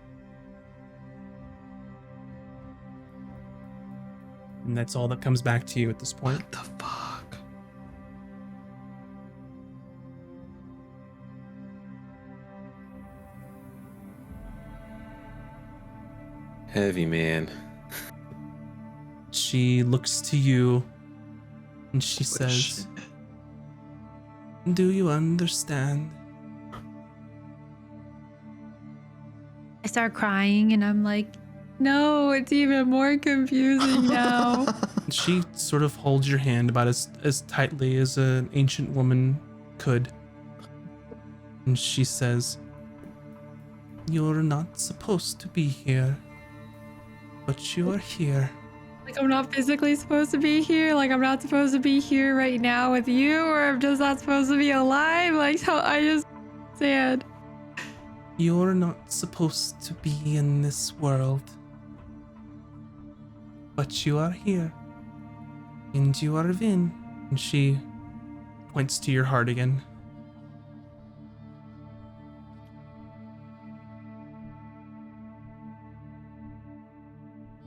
And that's all that comes back to you at this point. What the fuck? Heavy, man. She looks to you and she says, do you understand? I start crying and I'm like, no, it's even more confusing now. She sort of holds your hand about as tightly as an ancient woman could. And she says, you're not supposed to be here, but you are here. Like I'm not physically supposed to be here? Like I'm not supposed to be here right now with you? Or I'm just not supposed to be alive? Like so I just sad. You're not supposed to be in this world, but you are here. And you are Vin. And she points to your heart again.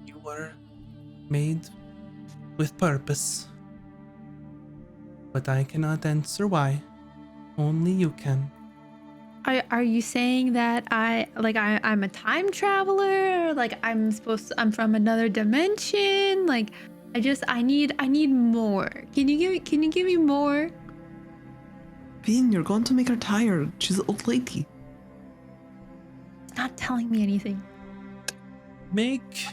You were made with purpose, but I cannot answer why. Only you can. Are you saying that I'm a time traveler? Like I'm from another dimension? Like I need more. Can you give me more? Vin, you're going to make her tired. She's an old lady. It's not telling me anything. Make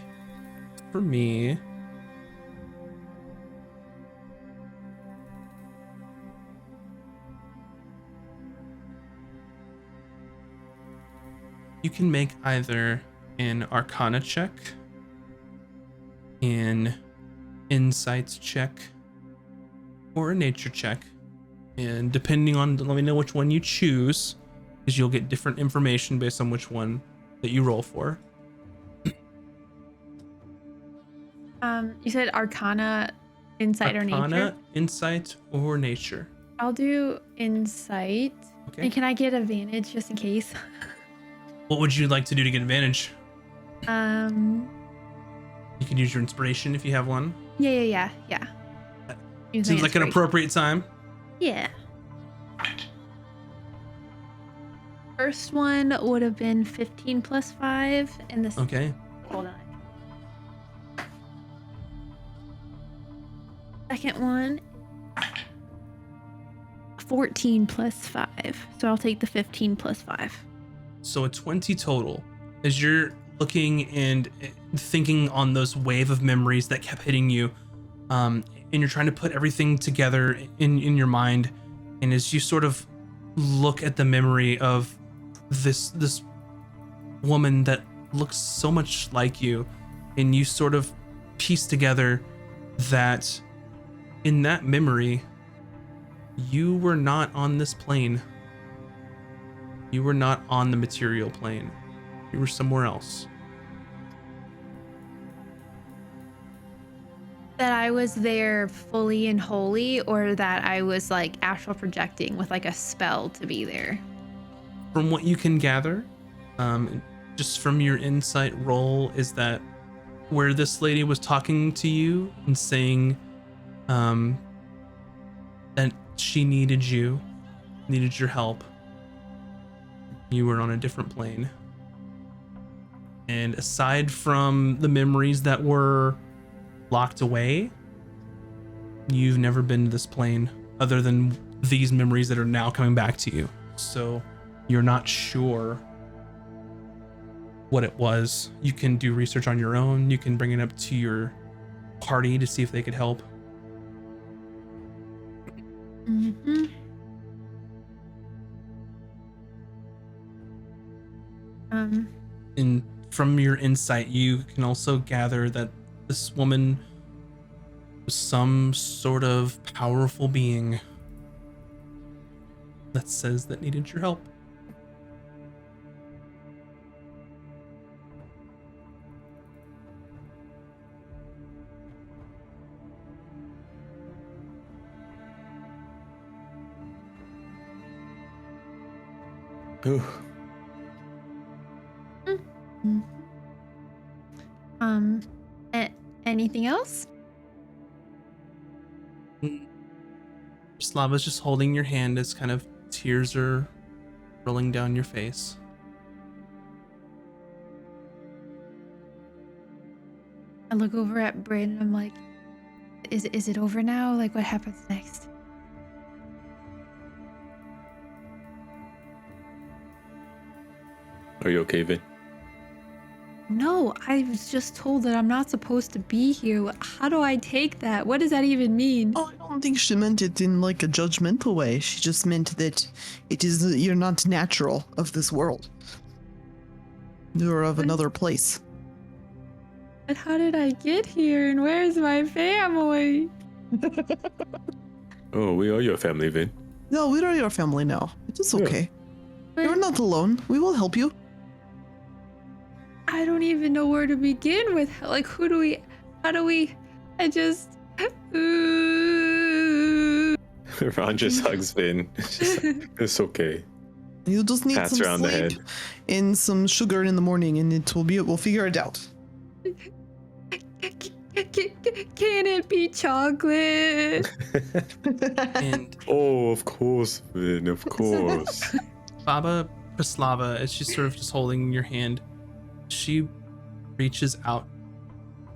for me you can make either an Arcana check, an Insights check, or a Nature check. And depending on, let me know which one you choose, because you'll get different information based on which one that you roll for. You said Arcana, Insight, or Nature? Arcana, Insight, or Nature. I'll do Insight. Okay. And can I get advantage just in case? What would you like to do to get advantage? Um. You can use your inspiration if you have one. Yeah. Use my Seems like an inspiration. appropriate time. Yeah. First one would have been 15 plus 5, and this. Okay. Hold on. second one, 14 plus 5. So I'll take the 15 plus 5. So a 20 total. As you're looking and thinking on those wave of memories that kept hitting you, and you're trying to put everything together in your mind, and as you sort of look at the memory of this woman that looks so much like you, and you sort of piece together that in that memory you were not on this plane. You were not on the material plane. You were somewhere else. That I was there fully and wholly, or that I was like astral projecting with like a spell to be there? From what you can gather, just from your insight roll, is that where this lady was talking to you and saying that she needed your help, you were on a different plane. And aside from the memories that were locked away, you've never been to this plane other than these memories that are now coming back to you. So you're not sure what it was. You can do research on your own. You can bring it up to your party to see if they could help. Mm-hmm. And from your insight, you can also gather that this woman was some sort of powerful being that says that needed your help. Ooh. Anything else? Slava's just holding your hand as kind of tears are rolling down your face. I look over at Bryn and I'm like, is it over now? Like, what happens next? Are you okay, Vin? No, I was just told that I'm not supposed to be here. How do I take that? What does that even mean? Oh, I don't think she meant it in like a judgmental way. She just meant that you're not natural of this world. You're of another place. But how did I get here? And where's my family? Oh, we are your family, Vin. No, we are your family now. It is Yeah. okay. You're not alone. We will help you. I don't even know where to begin with. Like, how do we, I just, Ron just hugs Vin. It's just like, it's okay. You just need Pats some around the sleep head. and some sugar in the morning, and we'll figure it out. Can it be chocolate? And Oh, of course, Vin, of course. Baba Praslava, as she's sort of just holding your hand, she reaches out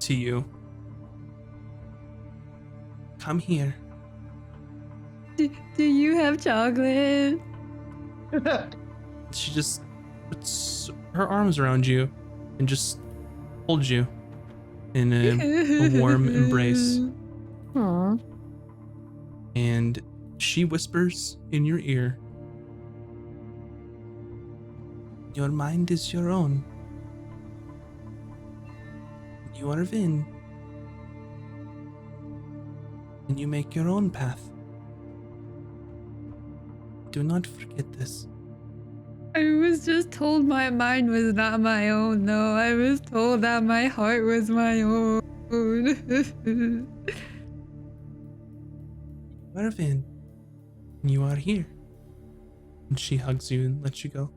to you. Come here. Do you have chocolate? She just puts her arms around you and just holds you in a warm embrace. Aww. And she whispers in your ear, "Your mind is your own. You are Vin. And you make your own path. Do not forget this." I was just told my mind was not my own, though. I was told that my heart was my own. You are Vin. And you are here. And she hugs you and lets you go.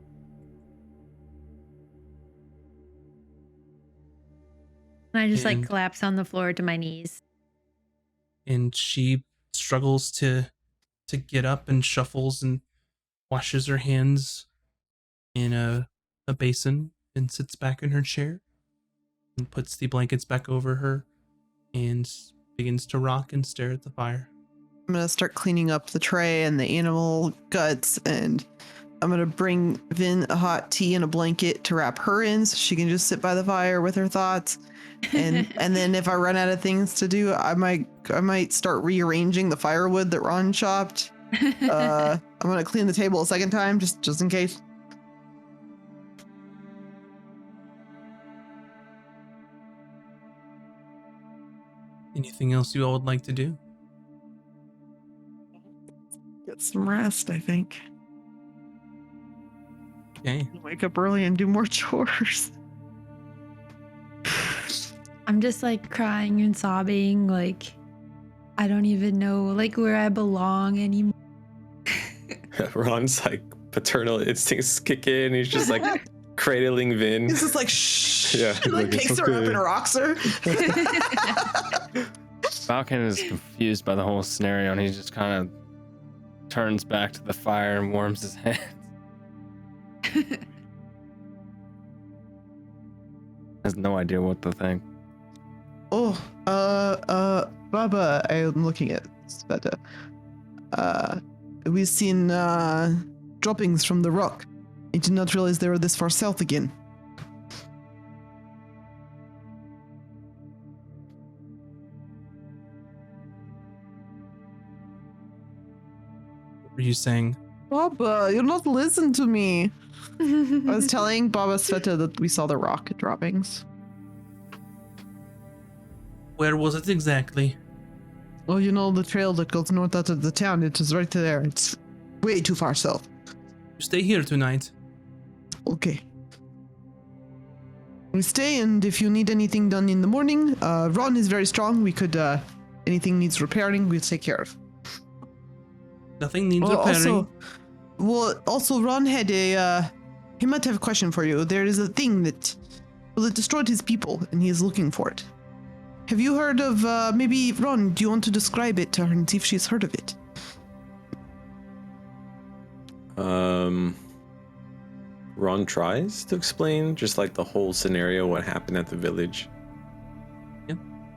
And I just And- like collapse on the floor to my knees. And she struggles to get up and shuffles and washes her hands in a basin and sits back in her chair and puts the blankets back over her and begins to rock and stare at the fire. I'm gonna start cleaning up the tray and the animal guts, and I'm gonna bring Vin a hot tea and a blanket to wrap her in so she can just sit by the fire with her thoughts. And then if I run out of things to do, I might start rearranging the firewood that Ron chopped. I'm gonna clean the table a second time just in case. Anything else you all would like to do? Get some rest, I think. Okay. Wake up early and do more chores. I'm just like crying and sobbing, like I don't even know like where I belong anymore. Ron's like paternal instincts kick in. He's just like cradling Vin. He's just like shh. Yeah, And, like it's picks her up okay. and rocks her. Falcon is confused by the whole scenario, and he just kind of turns back to the fire and warms his hands. Has no idea what to think. Oh, Baba, I'm looking at Sveta. We've seen droppings from the rock. I did not realize they were this far south again. What were you saying? Baba, you're not listening to me. I was telling Baba Sveta that we saw the rock droppings. Where was it exactly? Oh, you know the trail that goes north out of the town? It is right there. It's way too far south. You stay here tonight. Okay. We stay, and if you need anything done in the morning, Ron is very strong. We could, anything needs repairing, we'll take care of. Nothing needs Oh, repairing. also, Ron had he might have a question for you. There is a thing that, well, it destroyed his people, and he is looking for it. Have you heard of, maybe, Ron, do you want to describe it to her and see if she's heard of it? Ron tries to explain just like the whole scenario, what happened at the village.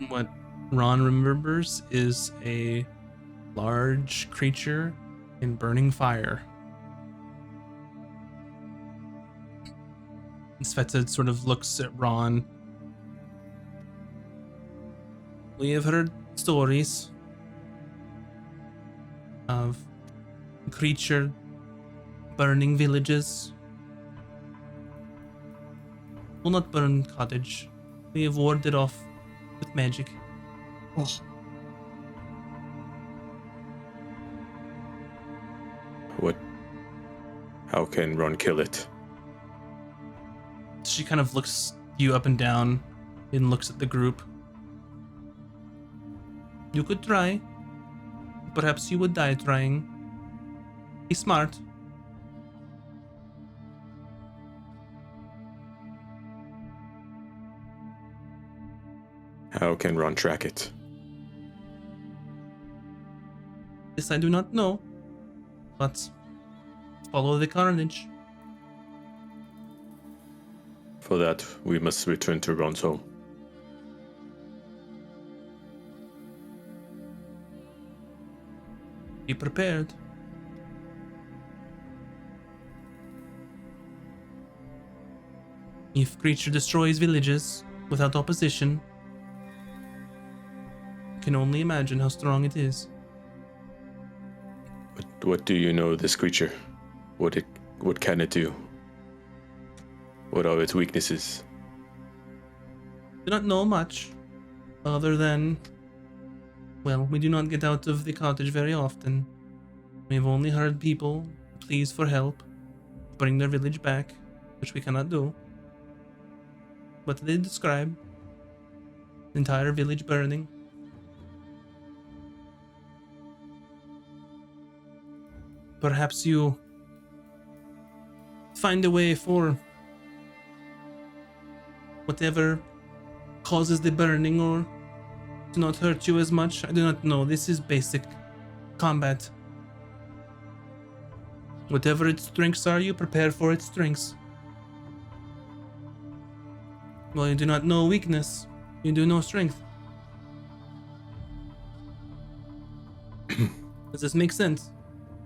What Ron remembers is a large creature in burning fire. And Sveta sort of looks at Ron. We have heard stories of a creature burning villages. Will not burn cottage. We have warded off with magic. Oh. What? How can Ron kill it? She kind of looks you up and down and looks at the group. You could try. Perhaps you would die trying. Be smart. How can Ron track it? This I do not know. But follow the carnage. For that, we must return to Ron's home. Be prepared. If creature destroys villages without opposition, you can only imagine how strong it is. What do you know of this creature? What can it do? What are its weaknesses? Do not know much, other than, well, we do not get out of the cottage very often. We have only heard people pleas for help, bring their village back, which we cannot do. But they describe the entire village burning. Perhaps you find a way for whatever causes the burning or to not hurt you as much. I do not know. This is basic combat. Whatever its strengths are, you prepare for its strengths. Well, you do not know weakness. You do know strength. Does this make sense?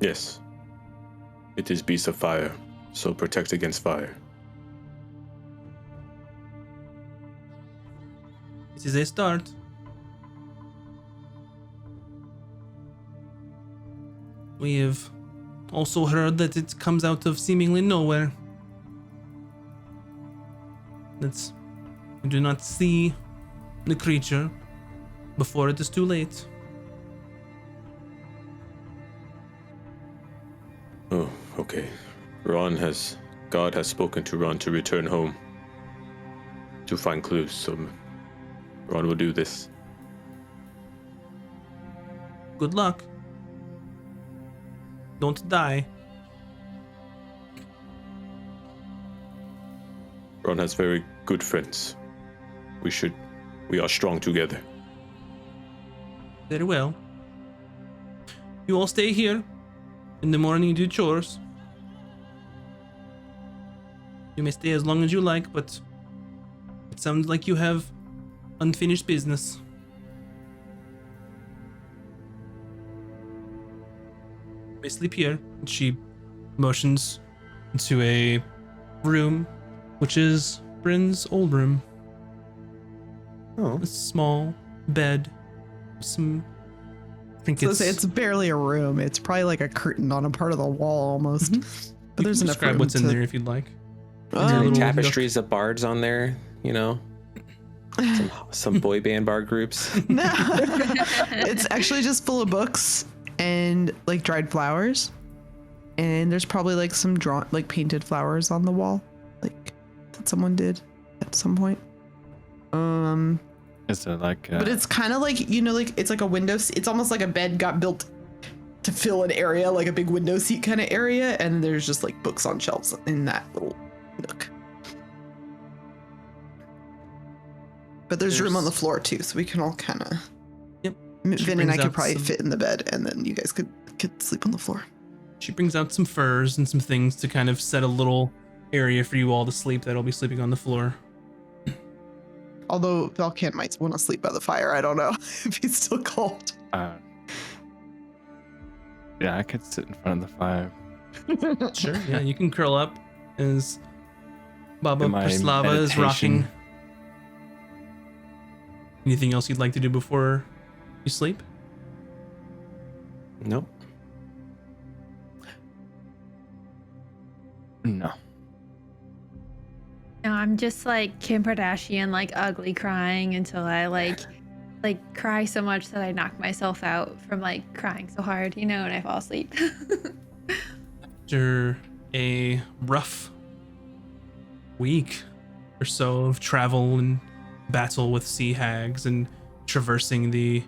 Yes. It is beast of fire, so protect against fire. This is a start. We have also heard that it comes out of seemingly nowhere. That we do not see the creature before it is too late. Oh, okay. God has spoken to Ron to return home to find clues, so Ron will do this. Good luck. Don't die. Ron has very good friends. We are strong together. Very well. You all stay here. In the morning, do chores. You may stay as long as you like, but it sounds like you have unfinished business. You may sleep here. And she motions into a room, which is Bryn's old room. Oh. A small bed, some So it's barely a room. It's probably like a curtain on a part of the wall almost. But there's enough describe room what's in to- there if you'd like. Are there any little tapestries of bards on there? You know, some boy band bard groups. No. It's actually just full of books and like dried flowers. And there's probably like some painted flowers on the wall, like that someone did at some point. Is it like? But it's kind of like, like it's like a window. It's almost like a bed got built to fill an area, like a big window seat kind of area. And there's just like books on shelves in that little nook. But there's room on the floor too, so we can all kind of. Yep. Vin and I brings could out probably some- fit in the bed, and then you guys could sleep on the floor. She brings out some furs and some things to kind of set a little area for you all to sleep that'll be sleeping on the floor. Although Valkan might want to sleep by the fire. I don't know if he's still cold. Yeah, I could sit in front of the fire. Sure. Yeah, you can curl up as Baba Do my Praslava is meditation. rocking. Anything else you'd like to do before you sleep? Nope. No. No, I'm just like Kim Kardashian, like ugly crying until I like cry so much that I knock myself out from like crying so hard, and I fall asleep. After a rough week or so of travel and battle with sea hags and traversing the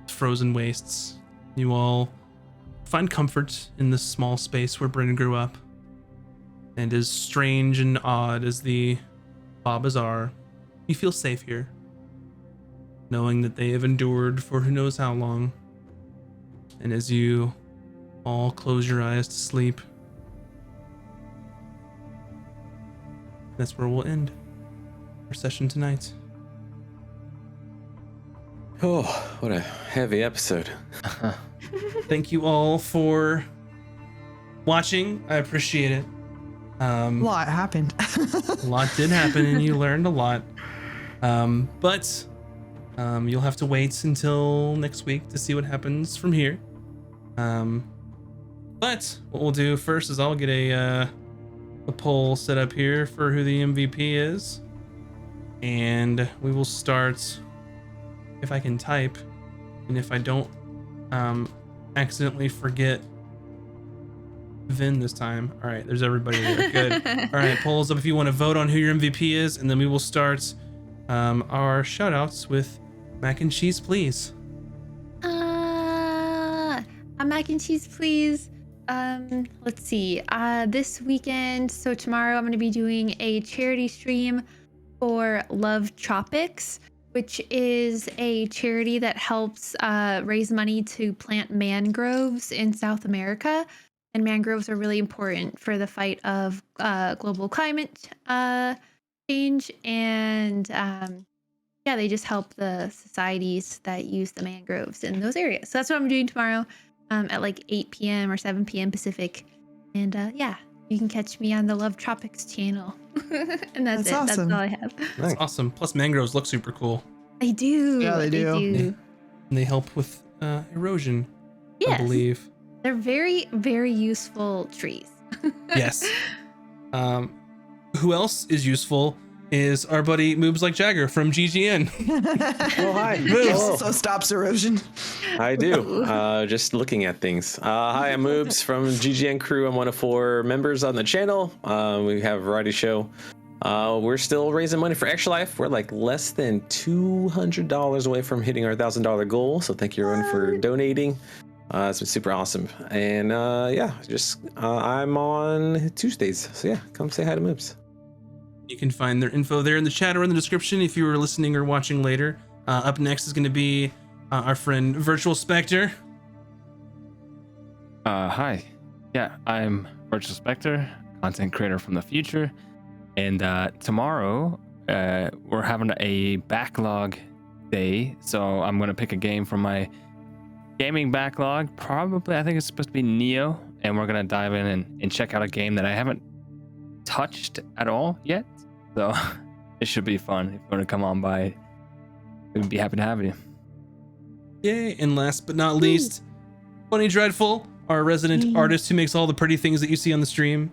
frozen wastes, you all find comfort in this small space where Bryn grew up. And as strange and odd as the Babas are, you feel safe here, knowing that they have endured for who knows how long. And as you all close your eyes to sleep, that's where we'll end our session tonight. Oh, what a heavy episode. Thank you all for watching. I appreciate it. A lot happened. A lot did happen and you learned a lot. But you'll have to wait until next week to see what happens from here. But what we'll do first is I'll get a poll set up here for who the MVP is. And we will start, if I can type, and if I don't accidentally forget Vin this time. All right, there's everybody there. Good. All right, polls up if you want to vote on who your MVP is, and then we will start our shout outs with Mac and Cheese, please. A mac and cheese, please. Let's see. This weekend, so tomorrow, I'm going to be doing a charity stream for Love Tropics, which is a charity that helps raise money to plant mangroves in South America. And mangroves are really important for the fight of global climate change. And they just help the societies that use the mangroves in those areas. So that's what I'm doing tomorrow. at like 8 p.m. or 7 p.m. Pacific. And yeah, you can catch me on the Love Tropics channel. And that's it. awesome. That's all I have. That's awesome. Plus, mangroves look super cool. They do. Yeah, they do. And they help with erosion, I Yes. believe. They're very, very useful trees. Yes. Who else is useful is our buddy Moobs Like Jagger from GGN. Oh, hi. Moves. Hello. Also stops erosion. I do. Just looking at things. Hi, I'm Moobs from GGN Crew. I'm one of 4 members on the channel. We have a variety show. We're still raising money for Extra Life. We're like less than $200 away from hitting our $1,000 goal. So thank you everyone for donating. It's been super awesome. And yeah, just I'm on Tuesdays. So yeah, come say hi to Moobs. You can find their info there in the chat or in the description if you were listening or watching later. Up next is going to be our friend Virtual Spectre. Hi. Yeah, I'm Virtual Spectre, content creator from the future. And tomorrow, we're having a backlog day. So I'm going to pick a game from my gaming backlog. Probably, I think it's supposed to be Neo. And we're going to dive in and check out a game that I haven't touched at all yet. So it should be fun. If you want to come on by, we'd be happy to have you. Yay. And last but not least, Bunny Dreadful, our resident artist who makes all the pretty things that you see on the stream.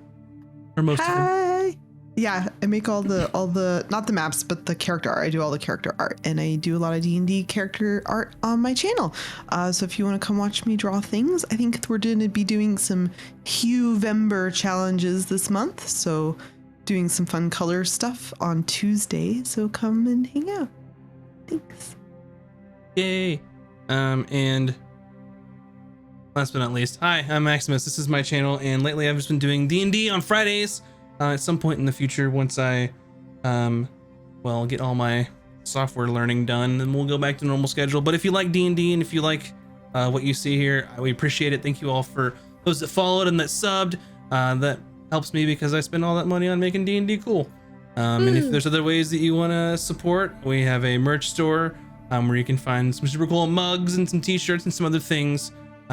Or most of them. Hi. Yeah, I make all the not the maps, but the character art. I do all the character art, and I do a lot of D&D character art on my channel. So if you want to come watch me draw things, I think we're going to be doing some Hue-vember challenges this month. So doing some fun color stuff on Tuesday. So come and hang out. Thanks. Yay. And last but not least, hi, I'm Maximus. This is my channel, and lately I've just been doing D&D on Fridays. At some point in the future, once I, well, get all my software learning done, then we'll go back to normal schedule. But if you like D&D and if you like what you see here, we appreciate it. Thank you all for those that followed and that subbed. That helps me because I spend all that money on making D&D cool. And if there's other ways that you want to support, we have a merch store where you can find some super cool mugs and some t-shirts and some other things.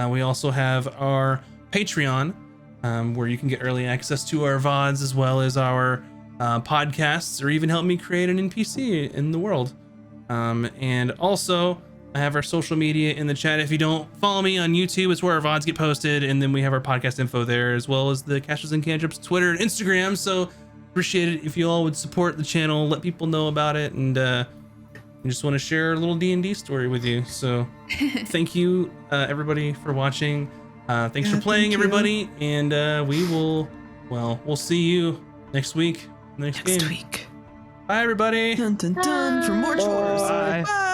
We also have our Patreon, where you can get early access to our VODs as well as our podcasts, or even help me create an NPC in the world. And also, I have our social media in the chat. If you don't follow me on YouTube, it's where our VODs get posted, and then we have our podcast info there, as well as the Caches and Cantrips Twitter and Instagram. So appreciate it if you all would support the channel, let people know about it, and I just want to share a little D&D story with you. So thank you, everybody, for watching. Thanks for playing, everybody, and we'll see you next week. Next game. week. Bye, everybody. Dun dun dun for more chores. Bye. Bye.